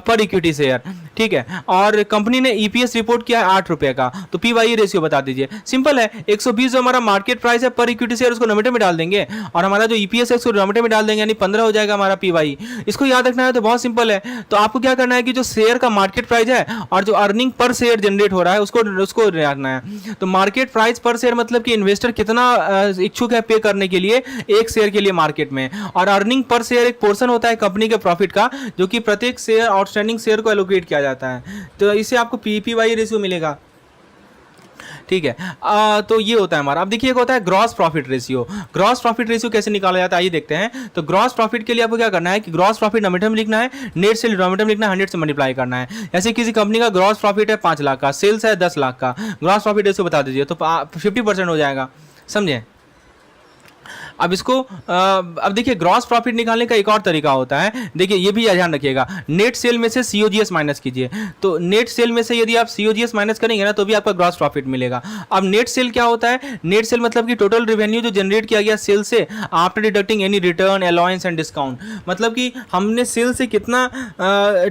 पर इक्विटी शेयर, ठीक है, और कंपनी ने ईपीएस रिपोर्ट किया है ₹8 का, तो PYE रेशियो बता दीजिए। सिंपल है, 120 जो हमारा मार्केट प्राइस है पर इक्विटी शेयर उसको डिनोमिनेटर में डाल देंगे, और हमारा जो ईपीएस है उसको डिनोमिनेटर में डाल देंगे, यानी 15 हो जाएगा हमारा PYE। इसको याद रखना है तो बहुत सिंपल है। तो आपको क्या करना है कि जो शेयर का मार्केट प्राइस है और जो अर्निंग पर शेयर जनरेट हो रहा है उसको रखना है। तो मार्केट प्राइस पर शेयर मतलब कि इन्वेस्टर कितना इच्छुक है पे करने के लिए एक शेयर के लिए मार्केट में, और अर्निंग पर शेयर एक पोर्शन होता है कंपनी के प्रॉफिट का जो कि प्रत्येक शेयर आउटस्टैंडिंग शेयर को एलोकेट किया जाता है। तो इससे आपको PYE रेशियो मिलेगा। ठीक है, तो ये होता है हमारा। अब देखिए एक होता है gross profit ratio. Gross profit ratio कैसे निकाला जाता है आइए देखते हैं। तो ग्रॉस प्रॉफिट के लिए आपको क्या करना है कि ग्रॉस प्रॉफिट डिनोमिनेटर में लिखना है, नेट सेल डिनोमिनेटर में लिखना है, 100 से मल्टीप्लाई करना है। जैसे किसी कंपनी का ग्रॉस प्रॉफिट है 5 लाख का, सेल्स है 10 लाख का, ग्रॉस प्रॉफिट रेशियो बता दीजिए तो 50% हो जाएगा, समझे। अब इसको अब देखिए ग्रॉस प्रॉफिट निकालने का एक और तरीका होता है। देखिए ये भी ध्यान रखिएगा, नेट सेल में से COGS माइनस कीजिए। तो नेट सेल में से यदि आप COGS माइनस करेंगे ना तो भी आपका ग्रॉस प्रॉफिट मिलेगा। अब नेट सेल क्या होता है? नेट सेल मतलब कि टोटल रेवेन्यू जो जनरेट किया गया सेल से after deducting any return, allowance and discount. मतलब कि हमने सेल से कितना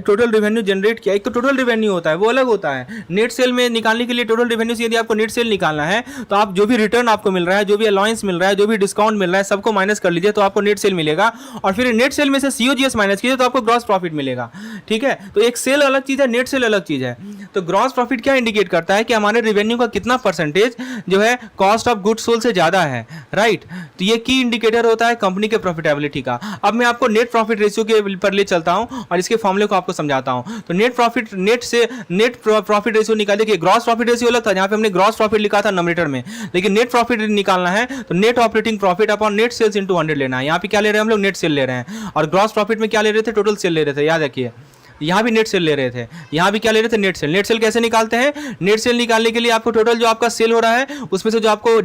टोटल रेवेन्यू जनरेट किया। एक तो टोटल रेवेन्यू होता है वो अलग होता है। नेट सेल में निकालने के लिए टोटल रेवेन्यू से यदि आपको नेट सेल निकालना है तो आप जो भी रिटर्न आपको मिल रहा है, जो भी अलाउंस मिल रहा है, जो भी डिस्काउंट मिल रहा है, सबको माइनस कर लीजिए तो आपको नेट सेल मिलेगा, और फिर नेट सेल में से COGS माइनस कीजिए तो आपको ग्रॉस प्रॉफिट मिलेगा। ठीक है, तो एक सेल अलग चीज है, नेट सेल अलग चीज है। तो ग्रॉस प्रॉफिट क्या इंडिकेट करता है कि हमारे रेवेन्यू का कितना परसेंटेज जो है कॉस्ट ऑफ गुड्स सोल्ड से ज्यादा है, राइट। तो ये की इंडिकेटर होता है कंपनी के प्रॉफिटेबिलिटी का। अब मैं आपको नेट प्रॉफिट रेशियो के पर ले चलता हूं और इसके फॉर्मूले को आपको समझाता हूं। तो नेट प्रॉफिट रेशियो निकालिए कि ग्रॉस प्रॉफिट रेशियो अलग था, जहां पे हमने ग्रॉस प्रॉफिट लिखा था नंबरेटर में, लेकिन नेट प्रॉफिट निकालना है तो net operating profit upon net sales into 100 लेना है। यहाँ पे क्या ले रहे हैं हम लोग? नेट सेल ले रहे हैं, और ग्रॉस प्रॉफिट में क्या ले रहे थे? टोटल सेल ले रहे थे, याद रखिए। यहाँ भी नेट सेल ले रहे थे, यहाँ भी क्या ले रहे थे? Net cell. नेट सेल कैसे निकालते हैं? नेट सेल निकालने के लिए आपको टोटल जो आपका सेल हो रहा है उसमें से जो आपको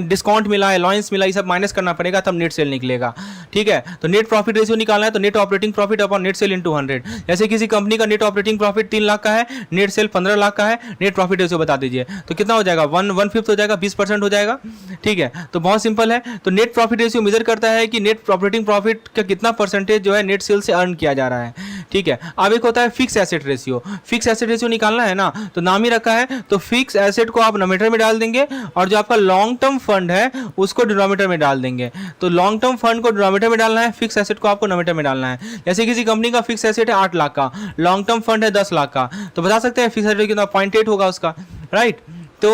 डिस्काउंट मिला है, अलाउंस मिला, ये सब माइनस करना पड़ेगा तब नेट सेल निकलेगा। ठीक है, तो नेट प्रॉफिट रेशियो निकालना है तो net operating profit upon net cell into 100। जैसे किसी कंपनी का नेट ऑपरेटिंग प्रॉफिट 3 लाख का है, नेट सेल 15 लाख का है, नेट प्रॉफिट रेशियो बता दीजिए तो कितना हो जाएगा? 1/5 हो जाएगा, 20% हो जाएगा। ठीक है, तो बहुत सिंपल है। तो नेट प्रॉफिट रेशियो मेजर करता है कि नेट ऑपरेटिंग प्रॉफिट का कितना परसेंटेज जो है नेट सेल से अर्न किया जा रहा है। ठीक है, अब एक होता है fix asset ratio. Fix asset ratio निकालना है ना, तो नाम ही रखा है, तो फिक्स एसेट को आप नोमीटर में डाल देंगे और जो आपका लॉन्ग टर्म फंड है उसको डिनोमिनेटर में डाल देंगे। तो लॉन्ग टर्म फंड को डिनोमिनेटर में डालना है, फिक्स एसेट को आपको नोमीटर में डालना है। जैसे किसी कंपनी का फिक्स एसेट है 8 लाख का, लॉन्ग टर्म फंड है 10 लाख का, तो बता सकते हैं फिक्स एसेट कितना, 0.8 होगा उसका, राइट। तो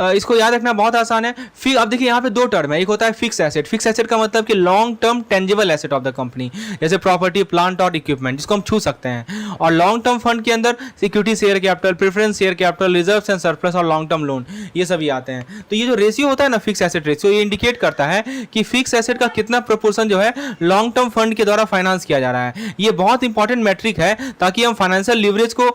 इसको याद रखना बहुत आसान है। फिर अब देखिए यहाँ पे दो टर्म है, एक होता है फिक्स एसेट। फिक्स एसेट का मतलब कि long term tangible asset of the company, जैसे प्रॉपर्टी, प्लांट और इक्विपमेंट, जिसको हम छू सकते हैं। और लॉन्ग टर्म फंड के अंदर security share capital, preference share capital, reserves and surplus और लॉन्ग टर्म लोन, ये सभी आते हैं। तो ये जो रेशियो होता है ना फिक्स एसेट रेशियो, ये इंडिकेट करता है कि फिक्स एसेट का कितना प्रोपोर्शन जो है लॉन्ग टर्म फंड के द्वारा फाइनेंस किया जा रहा है। ये बहुत इंपॉर्टेंट मैट्रिक है ताकि हम फाइनेंशियल लीवरेज को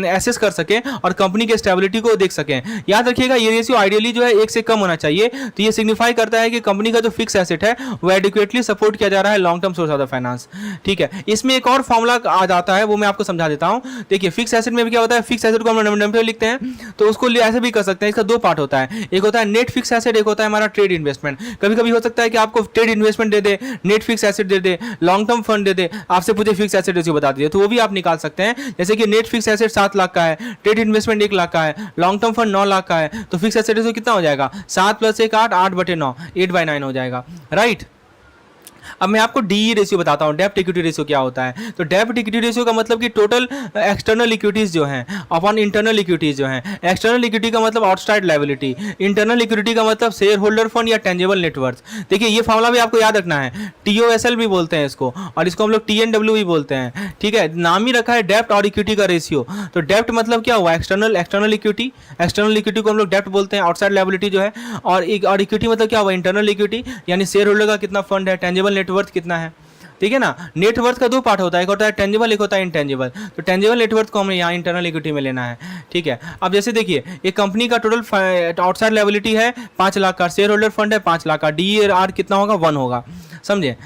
एसेस कर सकें और कंपनी के स्टेबिलिटी को देख सकें। याद रखिएगा ये रेशियो आइडियली जो है 1 से कम होना चाहिए। तो ये सिग्निफाई करता है कि कंपनी का जो फिक्स एसेट है वो एडिक्वेटली सपोर्ट किया जा रहा है long term source of the finance. ठीक है, इसमें एक और फॉर्मूला आ जाता है, वो मैं आपको समझा देता हूं। देखिए फिक्स एसेट में भी क्या होता है, फिक्स एसेट को हम नोमिनेटर लिखते हैं तो उसको ऐसे भी कर सकते हैं। इसका दो पार्ट होता है, एक होता है नेट फिक्स एसेट, एक होता है हमारा ट्रेड इन्वेस्टमेंट। कभी कभी हो सकता है कि आपको ट्रेड इन्वेस्टमेंट दे दे, नेट फिक्स एसेट दे दे, लॉन्ग टर्म फंड दे दे, आपसे पूछे फिक्स एसेट रेशियो बता दीजिए, तो वो भी आप निकाल सकते हैं। जैसे कि नेट फिक्स एसेट 7 लाख का है, ट्रेड इन्वेस्टमेंट 1 लाख का है, लॉन्ग टर्म फंड 9 लाख का है, तो फिक्स एसेट रेशियो कितना हो जाएगा, 7 + 1 8, 8/9, 8/9 हो जाएगा, राइट। अब मैं आपको डीई रेशियो बताता हूं, डेब्ट इक्विटी रेशियो क्या होता है। तो डेब्ट इक्विटी रेशियो का मतलब कि टोटल एक्सटर्नल इक्विटीज जो हैं अपॉन इंटरनल इक्विटीज जो हैं। एक्सटर्नल इक्विटी का मतलब आउटसाइड लायबिलिटी, इंटरनल इक्विटी का मतलब शेयर होल्डर फंड या टेंजेबल नेटवर्थ। देखिए ये फॉर्मूला भी आपको याद रखना है, टीओएसएल भी बोलते हैं इसको और इसको हम लोग टीएनडब्ल्यू भी बोलते हैं। ठीक है, नाम ही रखा है डेब्ट और इक्विटी का रेशियो। तो डेब्ट मतलब क्या हुआ, एक्सटर्नल इक्विटी, एक्सटर्नल इक्विटी को हम लोग डेब्ट बोलते हैं, आउटसाइड लायबिलिटी जो है। और इक्विटी मतलब क्या हुआ, इंटरनल इक्विटी, यानी शेयर होल्डर का कितना फंड है, टेंजेबल नेटवर्थ कितना है। ठीक है ना, नेटवर्थ का दो पार्ट होता है, एक होता है टेंजिबल, एक होता है इंटेंजिबल। तो टेंजिबल नेटवर्थ को हमें यहाँ इंटरनल इक्विटी में लेना है। ठीक है, अब जैसे देखिए एक कंपनी का टोटल आउटसाइड लायबिलिटी है 5 लाख का, शेयर होल्डर फंड है 5 लाख का, DER कितना होगा, 1 होगा, समझे।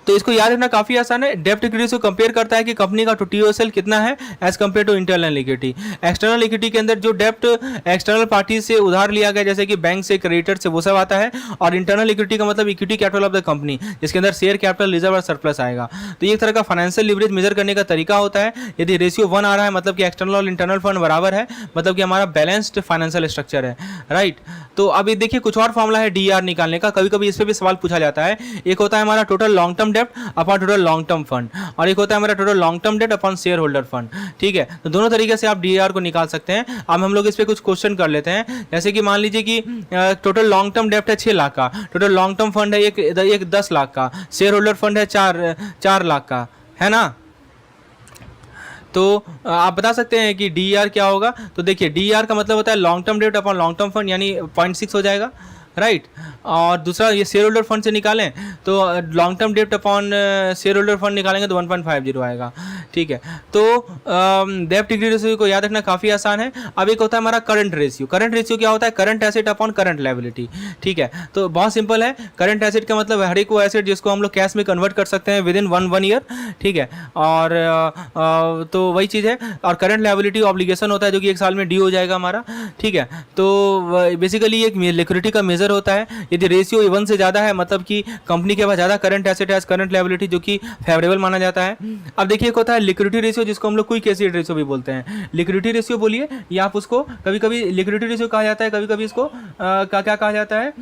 तो इसको याद रखना काफी आसान है। डेब्ट इक्विटी से कंपेयर करता है कि कंपनी का टीओएसएल कितना है as compare to internal equity. External equity के अंदर जो डेब्ट एक्सटर्नल पार्टी से उधार लिया गया, जैसे कि बैंक से, क्रेडिटर से, वो सब आता है। और इंटरनल इक्विटी का मतलब equity capital of the company, जिसके अंदर शेयर कैपिटल, रिजर्व और सरप्लस आएगा। तो ये एक तरह का फाइनेंशियल लीवरेज मेजर करने का तरीका होता है। यदि रेशियो 1 आ रहा है मतलब कि एक्सटर्नल और इंटरनल फंड बराबर है, मतलब कि हमारा बैलेंस्ड फाइनेंशियल स्ट्रक्चर है, राइट। तो अभी देखिए कुछ और फॉर्मूला है DER निकालने का, कभी कभी इस पर भी सवाल पूछा जाता है। एक होता है हमारा टोटल लॉन्ग टर्म डेब्ट upon total long term fund, और एक होता है हमारा total long term debt upon share holder fund. ठीक है, तो दोनों तरीके से आप DER को निकाल सकते हैं। अब हम लोग इस पे कुछ क्वेश्चन कर लेते हैं। जैसे कि मान लीजिए कि टोटल लॉन्ग टर्म डेब्ट है 6 लाख का, टोटल लॉन्ग टर्म फंड है एक 10 लाख का, शेयर होल्डर फंड है 4 लाख का, है ना। तो आप बता सकते हैं कि DER क्या होगा। तो देखिए DER का मतलब होता है long term debt upon long term fund, यानी 0.6 हो जाएगा, राइट। और दूसरा ये शेयर होल्डर फंड से निकालें तो लॉन्ग टर्म डेब्ट अपॉन शेयर होल्डर फंड निकालेंगे तो 1.50 आएगा। ठीक है, तो डेब्ट इक्विटी रेशियो को याद रखना काफ़ी आसान है। अब एक होता है हमारा करंट रेशियो। करंट रेशियो क्या होता है, current asset upon current liability. ठीक है, तो बहुत सिंपल है। करंट एसेट का मतलब हर एक वो एसेट जिसको हम लोग कैश में कन्वर्ट कर सकते हैं विद इन वन ईयर। ठीक है, और तो वही चीज़ है। और करंट लायबिलिटी ऑब्लिगेशन होता है जो कि 1 साल में ड्यू हो जाएगा हमारा। ठीक है, तो बेसिकली एक लिक्विडिटी का मेजर होता है। यदि रेशियो 1 से ज़्यादा है मतलब कि कंपनी के पास ज़्यादा करंट एसेट है करंट लायबिलिटी, जो कि फेवरेबल माना जाता है। अब देखिए एक होता है लिक्विडिटी रेशियो, जिसको हम लोग क्विक एसिड रेशियो भी बोलते हैं। लिक्विडिटी रेशियो बोलिए, या आप उसको कभी कभी लिक्विडिटी रेशियो कहा जाता है, कभी कभी इसको क्या कहा जाता है,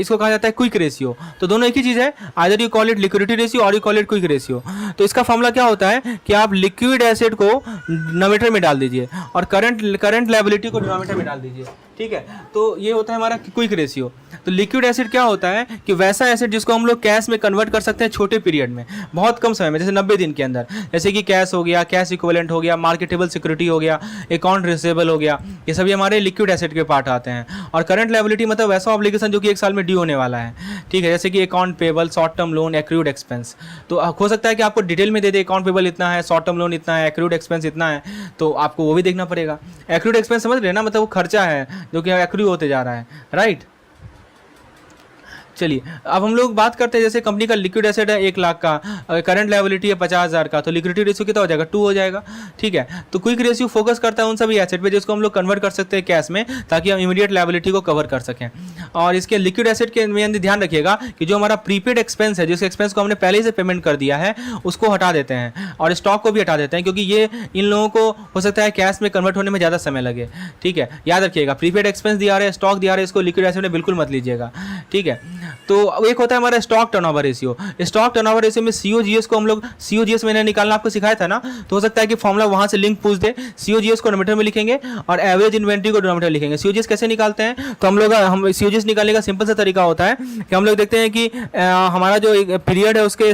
इसको कहा जाता है क्विक रेशियो। तो दोनों एक ही चीज़ है, either you call it liquidity ratio और you call it quick ratio. तो इसका फॉर्मूला क्या होता है कि आप लिक्विड एसेट को नोमीटर में डाल दीजिए और करंट लायबिलिटी को डिनोमिनेटर में डाल दीजिए। ठीक है, तो ये होता है हमारा क्विक रेशियो। तो लिक्विड एसेट क्या होता है कि वैसा एसेट जिसको हम लोग कैश में कन्वर्ट कर सकते हैं छोटे पीरियड में, बहुत कम समय में, जैसे 90 दिन के अंदर। जैसे कि कैश हो गया, कैश इक्विवेलेंट हो गया, मार्केटेबल सिक्योरिटी हो गया, अकाउंट रिसीवेबल हो गया, ये सभी हमारे लिक्विड एसेट के पार्ट आते हैं। और करंट लायबिलिटी मतलब वैसा ऑब्लिगेशन जो कि 1 साल में ड्यू होने वाला है। ठीक है, जैसे कि account payable, short term loan, accrued expense. तो हो सकता है कि आपको डिटेल में दे दे अकाउंट पेबल इतना है, शॉर्ट टर्म लोन इतना है, एक्रूड एक्सपेंस इतना है, तो आपको वो भी देखना पड़ेगा। एक्रूड एक्सपेंस समझ रहे हैं ना, मतलब वो खर्चा है जो कि एक्रू होते जा रहा है, राइट। चलिए अब हम लोग बात करते हैं, जैसे कंपनी का लिक्विड एसेट है 1 लाख का, करंट लायबिलिटी है 50,000 का, तो लिक्विडिटी रेशियो कितना हो जाएगा 2 हो जाएगा। ठीक है, तो क्विक रेशियो फोकस करता है उन सभी एसेट पे जिसको हम लोग कन्वर्ट कर सकते हैं कैश में, ताकि हम इमीडिएट लायबिलिटी को कवर कर सकें। और इसके लिक्विड एसेट के में ध्यान रखिएगा कि जो हमारा प्रीपेड एक्सपेंस है, जिस एक्सपेंस को हमने पहले ही से पेमेंट कर दिया है, उसको हटा देते हैं और स्टॉक को भी हटा देते हैं, क्योंकि ये इन लोगों को हो सकता है कैश में कन्वर्ट होने में ज़्यादा समय लगे। ठीक है, याद रखिएगा प्रीपेड एक्सपेंस दिया रहे, स्टॉक दिया रहे, इसको लिक्विड एसेट में बिल्कुल मत लीजिएगा। ठीक है, तो एक होता है हमारा stock turnover ratio. Stock turnover ratio में सीओजीएस को हम लोग, सीओजीएस मैंने निकालना आपको सिखाया था ना, तो हो सकता है कि फॉर्मूला वहां से लिंक पूछ दे। सीओजीएस को नोमीटर में लिखेंगे और एवरेज इन्वेंट्री को डिनोमिनेटर लिखेंगे। सीओजीएस कैसे निकालते हैं, तो हम सीओजीएस निकालने का सिंपल सा तरीका होता है कि हम लोग देखते हैं कि हमारा जो पीरियड है उसके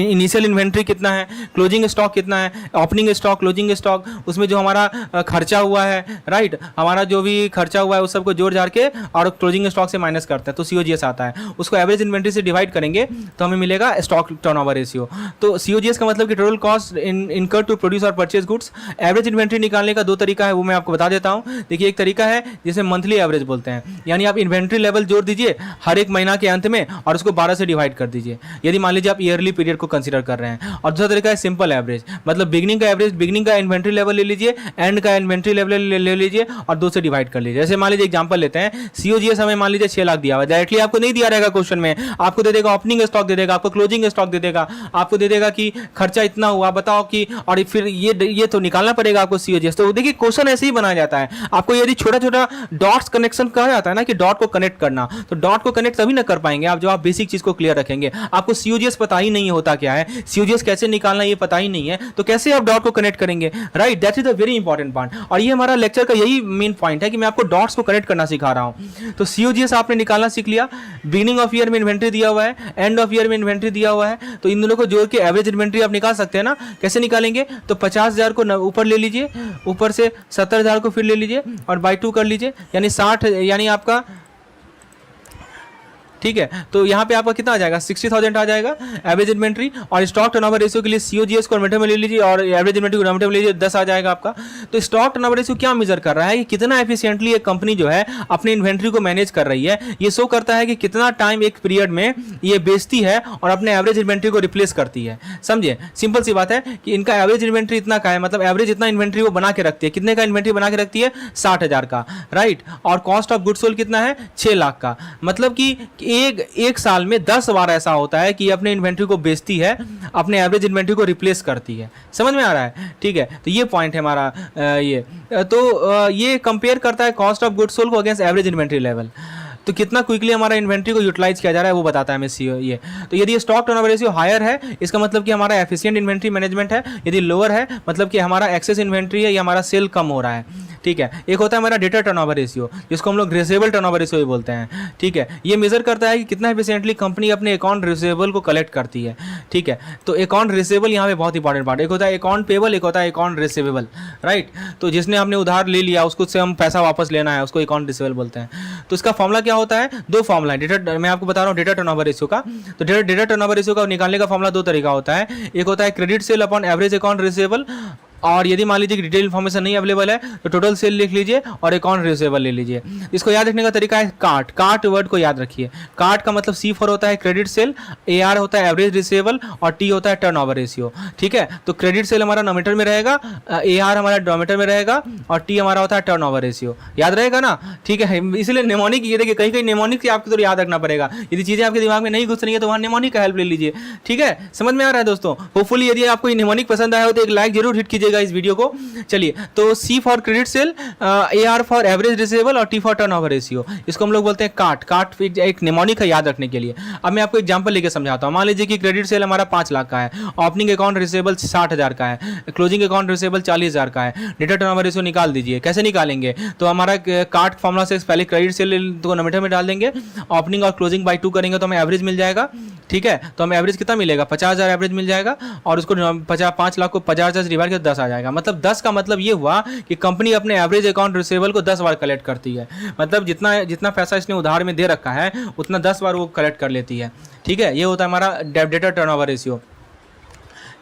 इनिशियल इन्वेंट्री कितना है, क्लोजिंग स्टॉक कितना है, ओपनिंग स्टॉक, क्लोजिंग स्टॉक, उसमें जो हमारा खर्चा हुआ है, राइट, हमारा जो भी खर्चा हुआ है उस सबको जोड़ जाड़ के और क्लोजिंग स्टॉक से माइनस करते हैं, तो सीओजीएस आता है। उसको एवरेज इन्वेंट्री से डिवाइड करेंगे तो हमें मिलेगा स्टॉक टर्नओवर रेशियो। तो सीओजीएस का मतलब कि total cost incur to produce और परचेज गुड्स। एवरेज इन्वेंट्री निकालने का 2 तरीका है, वो मैं आपको बता देता हूं। देखिए, एक तरीका है जिसे मंथली एवरेज बोलते हैं, यानी आप इन्वेंट्री लेवल जोड़ दीजिए हर एक महीना के अंत में और उसको 12 से डिवाइड कर दीजिए, यदि मान लीजिए आप ईयरली पीरियड को कंसीडर कर रहे हैं। और दूसरा तरीका है सिंपल एवरेज, मतलब बिगिनिंग का एवरेज, बिगिनिंग का इन्वेंट्री लेवल ले लीजिए, एंड का इन्वेंट्री लेवल ले लीजिए और 2 से डिवाइड कर लीजिए। जैसे मान लीजिए एग्जांपल लेते हैं, सीओजीएस हमें मान लीजिए 6 लाख दिया हुआ, डायरेक्टली आपको नहीं दिया रहेगा क्वेश्चन में, आपको दे देगा ओपनिंग स्टॉक दे देगा, आपको क्लोजिंग स्टॉक दे देगा, आपको दे देगा कि खर्चा इतना हुआ, बताओ कि, और फिर ये तो निकालना पड़ेगा आपको सीओजीएस। तो देखिए क्वेश्चन ऐसे ही बनाया जाता है। आपको यदि छोटा छोटा डॉट्स कनेक्शन कहा जाता है ना, कि डॉट को कनेक्ट करना, तो डॉट को कनेक्ट तभी ना कर पाएंगे आप जब आप बेसिक चीज को क्लियर रखेंगे। आपको सीओजीएस पता ही नहीं होता क्या है, सीओजीएस कैसे निकालना ये पता ही नहीं है, तो कैसे आप डॉट को कनेक्ट करेंगे, right, that is the very important point. और ये हमारा लेक्चर का यही मेन पॉइंट है कि मैं आपको डॉट्स को कनेक्ट करना सिखा रहा हूं। तो सीओजीएस आपने निकालना सीख लिया, बिगिनिंग ऑफ ईयर में इन्वेंट्री दिया हुआ है, एंड ऑफ ईयर में इन्वेंट्री दिया हुआ है, तो इन दोनों को जोड़ के एवरेज इन्वेंट्री आप निकाल सकते हैं ना। कैसे निकालेंगे, तो 50,000 को ऊपर ले लीजिए, ऊपर से 70,000 को फिर ले लीजिए और बाई 2 कर लीजिए, यानी 60, यानी आपका, ठीक है, तो यहाँ पे आपका कितना आ जाएगा 60,000 आ जाएगा एवरेज इन्वेंट्री। और स्टॉक टर्नओवर रेशियो के लिए सीओजीएस को नोमीटर में ले लीजिए और एवरेज इन्वेंट्री को नोमीटर में ले लीजिए, 10 आ जाएगा आपका। तो स्टॉक टर्नओवर रेशियो क्या मेजर कर रहा है कि कितना एफिशिएंटली एक कंपनी जो है अपनी इन्वेंट्री को मैनेज कर रही है। ये शो करता है कि कितना टाइम एक पीरियड में ये बेचती है और अपने एवरेज इन्वेंट्री को रिप्लेस करती है। समझे, सिंपल सी बात है कि इनका एवरेज इन्वेंट्री इतना का है, मतलब एवरेज इतना इन्वेंट्री वो बना के रखती है। कितने का इन्वेंट्री बना के रखती है, 60,000 का, राइट। और कॉस्ट ऑफ गुड्स सोल्ड कितना है, 6 लाख का। मतलब कि एक साल में 10 बार ऐसा होता है कि अपने इन्वेंट्री को बेचती है, अपने एवरेज इन्वेंट्री को रिप्लेस करती है। समझ में आ रहा है, ठीक है। तो ये पॉइंट है हमारा, ये कंपेयर करता है कॉस्ट ऑफ गुड्स सोल्ड को अगेंस्ट एवरेज इन्वेंट्री लेवल। तो कितना क्विकली हमारा इन्वेंट्री को यूटिलाइज किया जा रहा है वो बताता है हमें सीओ ये। तो यदि स्टॉक टर्नओवर रेशियो हायर है, इसका मतलब कि हमारा एफिशिएंट इन्वेंट्री मैनेजमेंट है। यदि लोअर है, मतलब कि हमारा एक्सेस इन्वेंट्री है या हमारा सेल कम हो रहा है। ठीक है, एक होता है हमारा डेटर टर्नओवर रेशियो, जिसको हम लोग रिसीवेबल टर्नओवर रेशियो भी बोलते हैं। ठीक है, ये मेजर करता है कि कितना एफिशिएंटली कंपनी अपने अकाउंट रिसीवेबल को कलेक्ट करती है। ठीक है, तो अकाउंट रिसीवेबल यहाँ पे बहुत इंपॉर्टेंट पार्ट, एक होता है अकाउंट पेबल, एक होता है अकाउंट रिसीवेबल, राइट। तो जिसने हमने उधार ले लिया उसको से हम पैसा वापस लेना है, उसको अकाउंट रिसीवेबल बोलते हैं। तो इसका फॉर्मूला क्या होता है, 2 फॉर्मूला है डेटा, मैं आपको बता रहा हूँ डेटा टर्नओवर रेशियो का। तो डेटा टर्नओवर रेशियो का निकालने का फॉर्मूला 2 तरीका होता है। एक होता है credit sale upon average account receivable, और यदि मान लीजिए कि डिटेल इन्फॉर्मेशन नहीं अवेलेबल है तो टोटल सेल लिख लीजिए और अकाउंट रिसीवेबल ले लीजिए। इसको याद रखने का तरीका है कार्ट, कार्ट वर्ड को याद रखिए। कार्ट का मतलब C फॉर होता है क्रेडिट सेल, AR होता है एवरेज रिसीवेबल और T होता है टर्नओवर रेशियो। ठीक है, तो क्रेडिट सेल हमारा नोमीटर में रहेगा, AR हमारा डिनोमिनेटर में रहेगा और T हमारा होता है टर्नओवर रेशियो। याद रहेगा ना, ठीक है। इसलिए निमोनिक, ये देखिए कहीं कहीं निमोनिक से आपको तो याद रखना पड़ेगा। यदि चीजें आपके दिमाग में नहीं घुस रही है तो वहाँ निमोनिक का हेल्प ले लीजिए। ठीक है, समझ में आ रहा है दोस्तों। होपफुली यदि आपको निमोनिक पसंद आया हो तो एक लाइक जरूर हिट कीजिएगा इस वीडियो को। चलिए, तो C for credit sale, AR for average receivable और T फॉर टर्नओवर रेशियो, इसको हम लोग बोलते हैं कार्ट। कार्ट एक निमोनिक है याद रखने के लिए। अब मैं आपको एग्जांपल लेके समझाता हूं। मान लीजिए कि क्रेडिट सेल हमारा 5 लाख का है, ओपनिंग अकाउंट रिसीवेबल 60,000 का है, क्लोजिंग अकाउंट रिसीवेबल 40,000 का है। डेटा टर्नओवर रेशियो निकाल दीजिए। कैसे निकालेंगे, तो हमारा कार्ट फॉर्मूला से पहले क्रेडिट सेल को नोमीटर में डाल देंगे, ओपनिंग और क्लोजिंग बाई 2 करेंगे तो हमें एवरेज मिल जाएगा। ठीक है, तो हमें एवरेज कितना मिलेगा, 50,000 एवरेज मिल जाएगा और उसको 5 लाख को 50,000 से डिवाइड कर 10 आ जाएगा। मतलब 10 का मतलब ये हुआ कि कंपनी अपने एवरेज अकाउंट रिसीवेबल को 10 बार कलेक्ट करती है। मतलब जितना पैसा इसने उधार में दे रखा है उतना 10 बार वो कलेक्ट कर लेती है। ठीक है, ये होता है हमारा डेटा टर्नओवर रेशियो।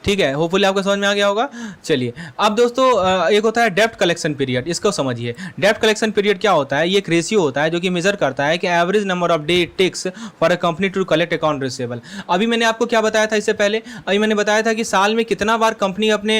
ठीक है, होपफुली आपको समझ में आ गया होगा। चलिए अब दोस्तों एक होता है डेब्ट कलेक्शन पीरियड, इसको समझिए। डेब्ट कलेक्शन पीरियड क्या होता है? ये एक रेशियो होता है जो कि मेजर करता है कि average number of day it takes for a company to collect account receivable. अभी मैंने आपको क्या बताया था इससे पहले? अभी मैंने बताया था कि साल में कितना बार कंपनी अपने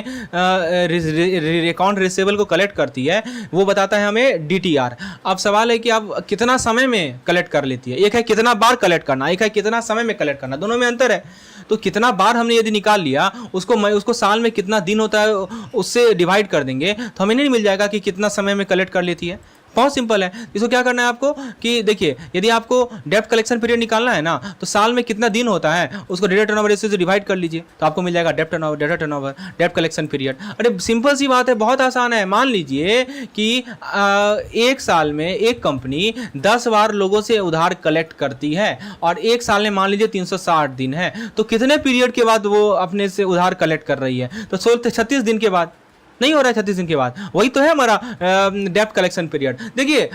अकाउंट रिसीवेबल को कलेक्ट करती है, वो बताता है हमें DTR। अब सवाल है कि आप कितना समय में कलेक्ट कर लेती है। एक है कितना बार कलेक्ट करना, एक है कितना समय में कलेक्ट करना, दोनों में अंतर है। तो कितना बार हमने यदि निकाल लिया, उसको साल में कितना दिन होता है उससे डिवाइड कर देंगे तो हमें नहीं मिल जाएगा कि कितना समय में कलेक्ट कर लेती है। बहुत सिंपल है। इसको क्या करना है आपको कि देखिए, यदि आपको डेब्ट कलेक्शन पीरियड निकालना है ना, तो साल में कितना दिन होता है उसको डेटा टर्नओवर रेशियो से डिवाइड कर लीजिए, तो आपको मिल जाएगा डेब्ट कलेक्शन पीरियड। अरे सिंपल सी बात है, बहुत आसान है। मान लीजिए कि एक साल में एक कंपनी 10 बार लोगों से उधार कलेक्ट करती है और एक साल में मान लीजिए 360 दिन है, तो कितने पीरियड के बाद वो अपने से उधार कलेक्ट कर रही है? तो 36 दिन के बाद। नहीं हो रहा है 36 दिन के बाद, वही तो है हमारा डेब्ट कलेक्शन पीरियड। देखिए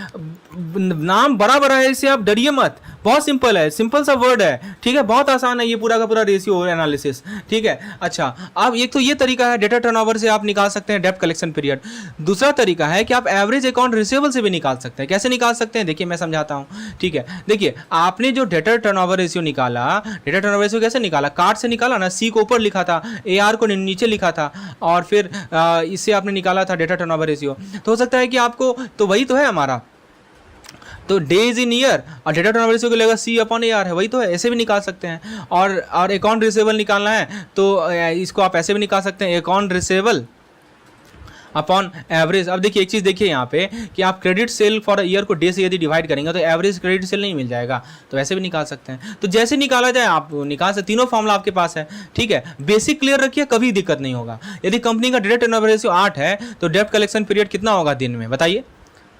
नाम बड़ा बड़ा है, इससे आप डरिए मत, बहुत सिंपल है, सिंपल सा वर्ड है, ठीक है, बहुत आसान है ये पूरा का पूरा रेशियो एनालिसिस, ठीक है। अच्छा, अब एक तो ये तरीका है डेटा टर्नओवर से आप निकाल सकते हैं डेब्ट कलेक्शन पीरियड। दूसरा तरीका है कि आप एवरेज अकाउंट रिसीवेबल से भी निकाल सकते हैं। कैसे निकाल सकते हैं? देखिए मैं समझाता हूँ, ठीक है। देखिए आपने जो डेटा टर्नओवर रेशियो निकाला, डेटा टर्नओवर रेशियो कैसे निकाला? कार्ड से निकाला ना, सी को ऊपर लिखा था, AR को नीचे लिखा था, और फिर इससे आपने निकाला था डेटा टर्नओवर रेशियो। तो हो सकता है कि आपको, तो वही तो है हमारा, तो डेज इन ईयर और डेटा टर्नओवर रेशियो को लेगा C/AR है, वही तो है। ऐसे भी निकाल सकते हैं। और अकाउंट रिसीवेबल निकालना है तो इसको आप ऐसे भी निकाल सकते हैं, अकाउंट रिसीवेबल अपॉन एवरेज। अब देखिए एक चीज़ देखिए यहाँ पे कि आप क्रेडिट सेल फॉर ईयर को डे से यदि डिवाइड करेंगे तो एवरेज क्रेडिट सेल नहीं मिल जाएगा, तो ऐसे भी निकाल सकते हैं। तो जैसे निकाला जाए आप निकाल सकते, तीनों फॉर्मूला आपके पास है, ठीक है। बेसिक क्लियर रखिए, कभी दिक्कत नहीं होगा। यदि कंपनी का डेटा टर्नओवर रेशियो 8 है तो डेब्ट कलेक्शन पीरियड कितना होगा दिन में, बताइए?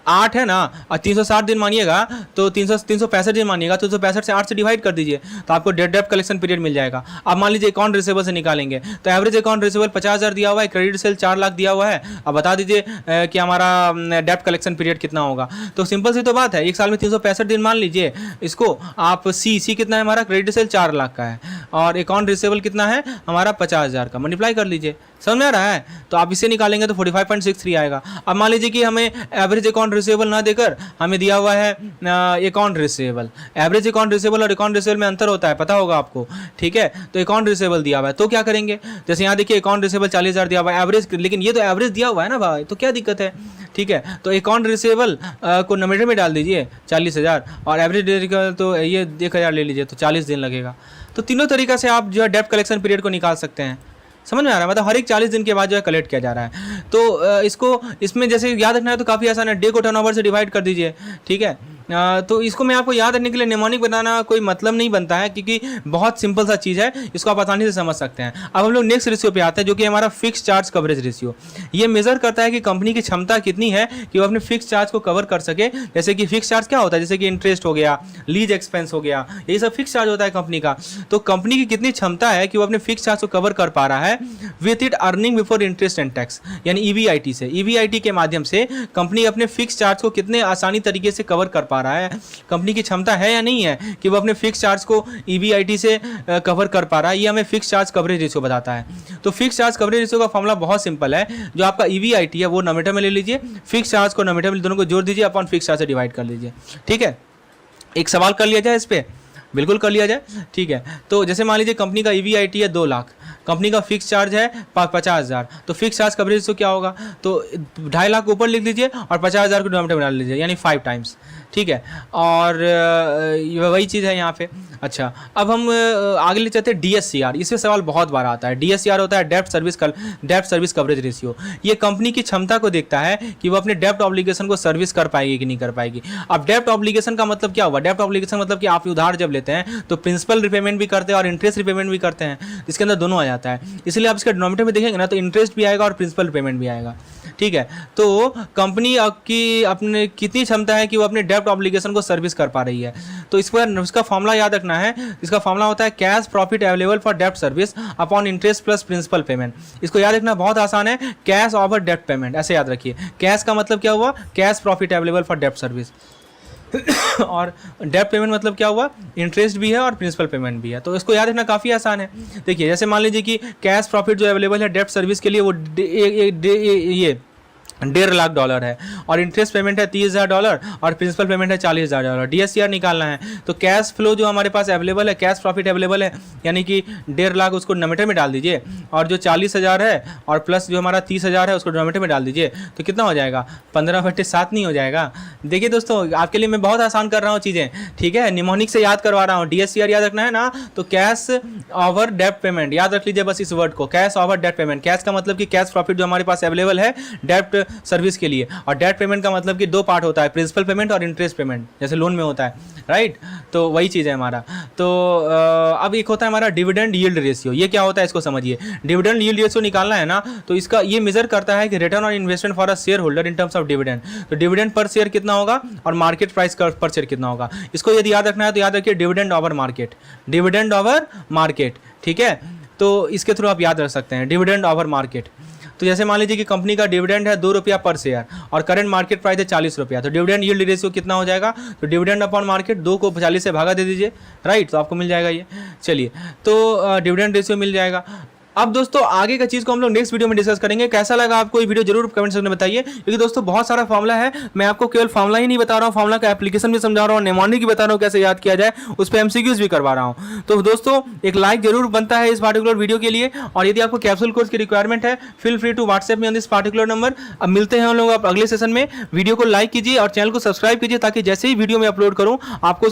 8 है ना, और 360 दिन मानिएगा तो 365 दिन मानिएगा, तो 365 से 8 से डिवाइड कर दीजिए तो आपको डेब्ट कलेक्शन पीरियड मिल जाएगा। अब मान लीजिए अकाउंट रिसीवेबल से निकालेंगे तो एवरेज अकाउंट रिसीवेबल 50,000 दिया हुआ है, क्रेडिट सेल 4 लाख दिया हुआ है। अब बता दीजिए कि हमारा डेब्ट कलेक्शन पीरियड कितना होगा। तो सिंपल सी तो बात है, एक साल में 365 दिन मान लीजिए इसको आप। सी कितना है हमारा? क्रेडिट सेल 4 लाख का है और अकाउंट रिसीवेबल कितना है हमारा? 50,000 का। मल्टीप्लाई कर लीजिए, समझ में आ रहा है? तो आप इसे निकालेंगे तो 45.63 आएगा। अब मान लीजिए कि हमें एवरेज अकाउंट रिसीवेबल ना देकर हमें दिया हुआ है account receivable. Average account receivable और अकाउंट रिसीवेबल में अंतर होता है, पता होगा आपको, ठीक है। तो अकाउंट रिसीवेबल दिया हुआ है तो क्या करेंगे? जैसे यहाँ देखिए अकाउंट रिसीवेबल 40,000 दिया हुआ है एवरेज, लेकिन ये तो एवरेज दिया हुआ है ना भाई, तो क्या दिक्कत है, ठीक है। तो अकाउंट रिसीवेबल को नंबरेटर में डाल दीजिए 40,000 और एवरेज तो ये 1,000 ले लीजिए, तो 40 दिन लगेगा। तो तीनों तरीका से आप जो है डेब्ट कलेक्शन पीरियड को निकाल सकते हैं। समझ में आ रहा है? मतलब हर एक 40 दिन के बाद जो है कलेक्ट किया जा रहा है। तो इसमें जैसे याद रखना है तो काफ़ी आसान है, डे को टर्नओवर से डिवाइड कर दीजिए, ठीक है। तो इसको मैं आपको याद रखने के लिए निमोनिक बनाना कोई मतलब नहीं बनता है, क्योंकि बहुत सिंपल सा चीज़ है, इसको आप आसानी से समझ सकते हैं। अब हम लोग नेक्स्ट रेशियो पे आते हैं जो कि हमारा फिक्स चार्ज कवरेज रेशियो। ये मेजर करता है कि कंपनी की क्षमता कितनी है कि वो अपने फिक्स चार्ज को कवर कर सके। जैसे कि फिक्स चार्ज क्या होता है? जैसे कि इंटरेस्ट हो गया, लीज एक्सपेंस हो गया, ये सब फिक्स चार्ज होता है कंपनी का। तो कंपनी की कितनी क्षमता है कि वो अपने फिक्स चार्ज को कवर कर पा रहा है with it earning before interest and tax, यानी EBIT से। EBIT के माध्यम से कंपनी अपने फिक्स चार्ज को कितने आसानी तरीके से कवर कर पा रहा है, कंपनी की क्षमता है या नहीं है कि वो अपने फिक्स चार्ज को EBIT से कवर कर पा रहा है, ये हमें फिक्स चार्ज कवरेज रेशियो बताता है। तो फिक्स चार्ज कवरेज रेशियो का फॉर्मूला बहुत सिंपल है, जो आपका EBIT है वो नोमीटर में ले लीजिए, फिक्स चार्ज को नोमीटर में, दोनों को जोड़ दीजिए, अपॉन फिक्स चार्ज से डिवाइड कर लीजिए, ठीक है। एक सवाल कर लिया जाए इस पर, बिल्कुल कर लिया जाए, ठीक है। तो जैसे मान लीजिए कंपनी का EBIT है 2 लाख, कंपनी का फिक्स चार्ज है 50,000, तो फिक्स चार्ज कवरेज तो क्या होगा? तो 2.5 लाख ऊपर लिख लीजिए और 50,000 को डिनोमिनेटर में डाल लीजिए, यानी 5 टाइम्स, ठीक है। और वही चीज़ है यहाँ पे। अच्छा, अब हम आगे ले चलते हैं DSCR। इसमें सवाल बहुत बार आता है। DSCR होता है डेब्ट सर्विस कवरेज रेशियो। ये कंपनी की क्षमता को देखता है कि वो अपने डेब्ट ऑब्लिगेशन को सर्विस कर पाएगी कि नहीं कर पाएगी। अब डेब्ट ऑब्लिगेशन का मतलब क्या हुआ? डेब्ट ऑब्लिगेशन मतलब कि आप उधार जब लेते हैं तो प्रिंसिपल रिपेमेंट भी करते हैं और इंटरेस्ट रिपेमेंट भी करते हैं, इसके अंदर दोनों आ जाता है। इसलिए आप इसके डिनोमिनेटर में देखेंगे ना तो इंटरेस्ट भी आएगा और प्रिंसिपल रिपेमेंट भी आएगा, ठीक है। तो कंपनी की अपने कितनी क्षमता है कि वो अपने डेब्ट ऑब्लिगेशन को सर्विस कर पा रही है। तो इस पर इसका फॉर्मूला याद रखना है। इसका फॉर्मूला होता है कैश प्रॉफिट अवेलेबल फॉर डेब्ट service upon interest plus principal payment. इसको याद रखना बहुत आसान है, कैश ओवर डेब्ट पेमेंट, ऐसे याद रखिए। कैश का मतलब क्या हुआ? कैश प्रॉफिट अवेलेबल फॉर डेब्ट सर्विस। और डेट पेमेंट मतलब क्या हुआ, इंटरेस्ट भी है और प्रिंसिपल पेमेंट भी है। तो इसको याद रखना काफ़ी आसान है। देखिए जैसे मान लीजिए कि कैश प्रॉफिट जो अवेलेबल है डेट सर्विस के लिए वो ये $1.5 लाख है और इंटरेस्ट पेमेंट है $30,000 और प्रिंसिपल पेमेंट है $40,000। DSCR निकालना है तो कैश फ्लो जो हमारे पास अवेलेबल है, कैश प्रॉफिट अवेलेबल है, यानी कि 1.5 लाख उसको डिनोमिनेटर में डाल दीजिए और जो 40,000 है और प्लस जो हमारा 30,000 है उसको डिनोमिनेटर में डाल दीजिए। तो कितना हो जाएगा, 15/7 नहीं हो जाएगा। देखिए दोस्तों आपके लिए मैं बहुत आसान कर रहा हूँ चीज़ें, ठीक है, निमोनिक से याद करवा रहा हूँ। DSCR याद रखना है ना, तो कैश ओवर डेट पेमेंट याद रख लीजिए बस इस वर्ड को, cash over debt payment. Cash का मतलब कि कैश प्रॉफिट जो हमारे पास अवेलेबल है डेट सर्विस के लिए, और डेट पेमेंट का मतलब कि दो पार्ट होता है, प्रिंसिपल पेमेंट और इंटरेस्ट पेमेंट, जैसे लोन में होता है, राइट। तो वही चीज़ है हमारा। तो अब एक होता है हमारा डिविडेंड यील्ड रेशियो। ये क्या होता है इसको समझिए। डिविडेंड यील्ड रेशियो निकालना है ना, तो इसका ये मेजर करता है कि return on investment for a share holder in terms of dividend. तो डिविडेंड पर शेयर कितना होगा और मार्केट प्राइस पर शेयर कितना होगा। इसको यदि याद रखना है तो याद रखिए dividend over market, dividend over market, ठीक है। तो इसके थ्रू आप याद रख सकते हैं डिविडेंड ओवर मार्केट। तो जैसे मान लीजिए कि कंपनी का डिविडेंड है ₹2 पर शेयर और करंट मार्केट प्राइस है ₹40, तो डिविडेंड यील्ड रेशियो कितना हो जाएगा, तो डिविडेंड अपॉन मार्केट 2 को 40 से भागा दे दीजिए, राइट, तो आपको मिल जाएगा ये। चलिए तो डिविडेंड रेशियो मिल जाएगा। अब दोस्तों आगे का चीज़ को हम लोग नेक्स्ट वीडियो में डिस्कस करेंगे। कैसा लगा आपको ये वीडियो जरूर कमेंट सेक्शन में बताइए, क्योंकि दोस्तों बहुत सारा फॉर्मूला है। मैं आपको केवल फॉर्मूला ही नहीं बता रहा हूँ, फॉर्मूला का एप्लीकेशन भी समझा रहा हूँ, निमोनिक भी बता रहा हूँ कैसे याद किया जाए, उस पर MCQs भी करवा रहा हूँ। तो दोस्तों एक लाइक जरूर बनता है इस पार्टिकुलर वीडियो के लिए, और यदि आपको कैप्सूल कोर्स की रिक्वायरमेंट है फील फ्री टू व्हाट्सएप में ऑन दिस पार्टिकुलर नंबर। अब मिलते हैं हम लोग आप अगले सेशन में। वीडियो को लाइक कीजिए और चैनल को सब्सक्राइब कीजिए ताकि जैसे ही वीडियो में अपलोड करूँ आपको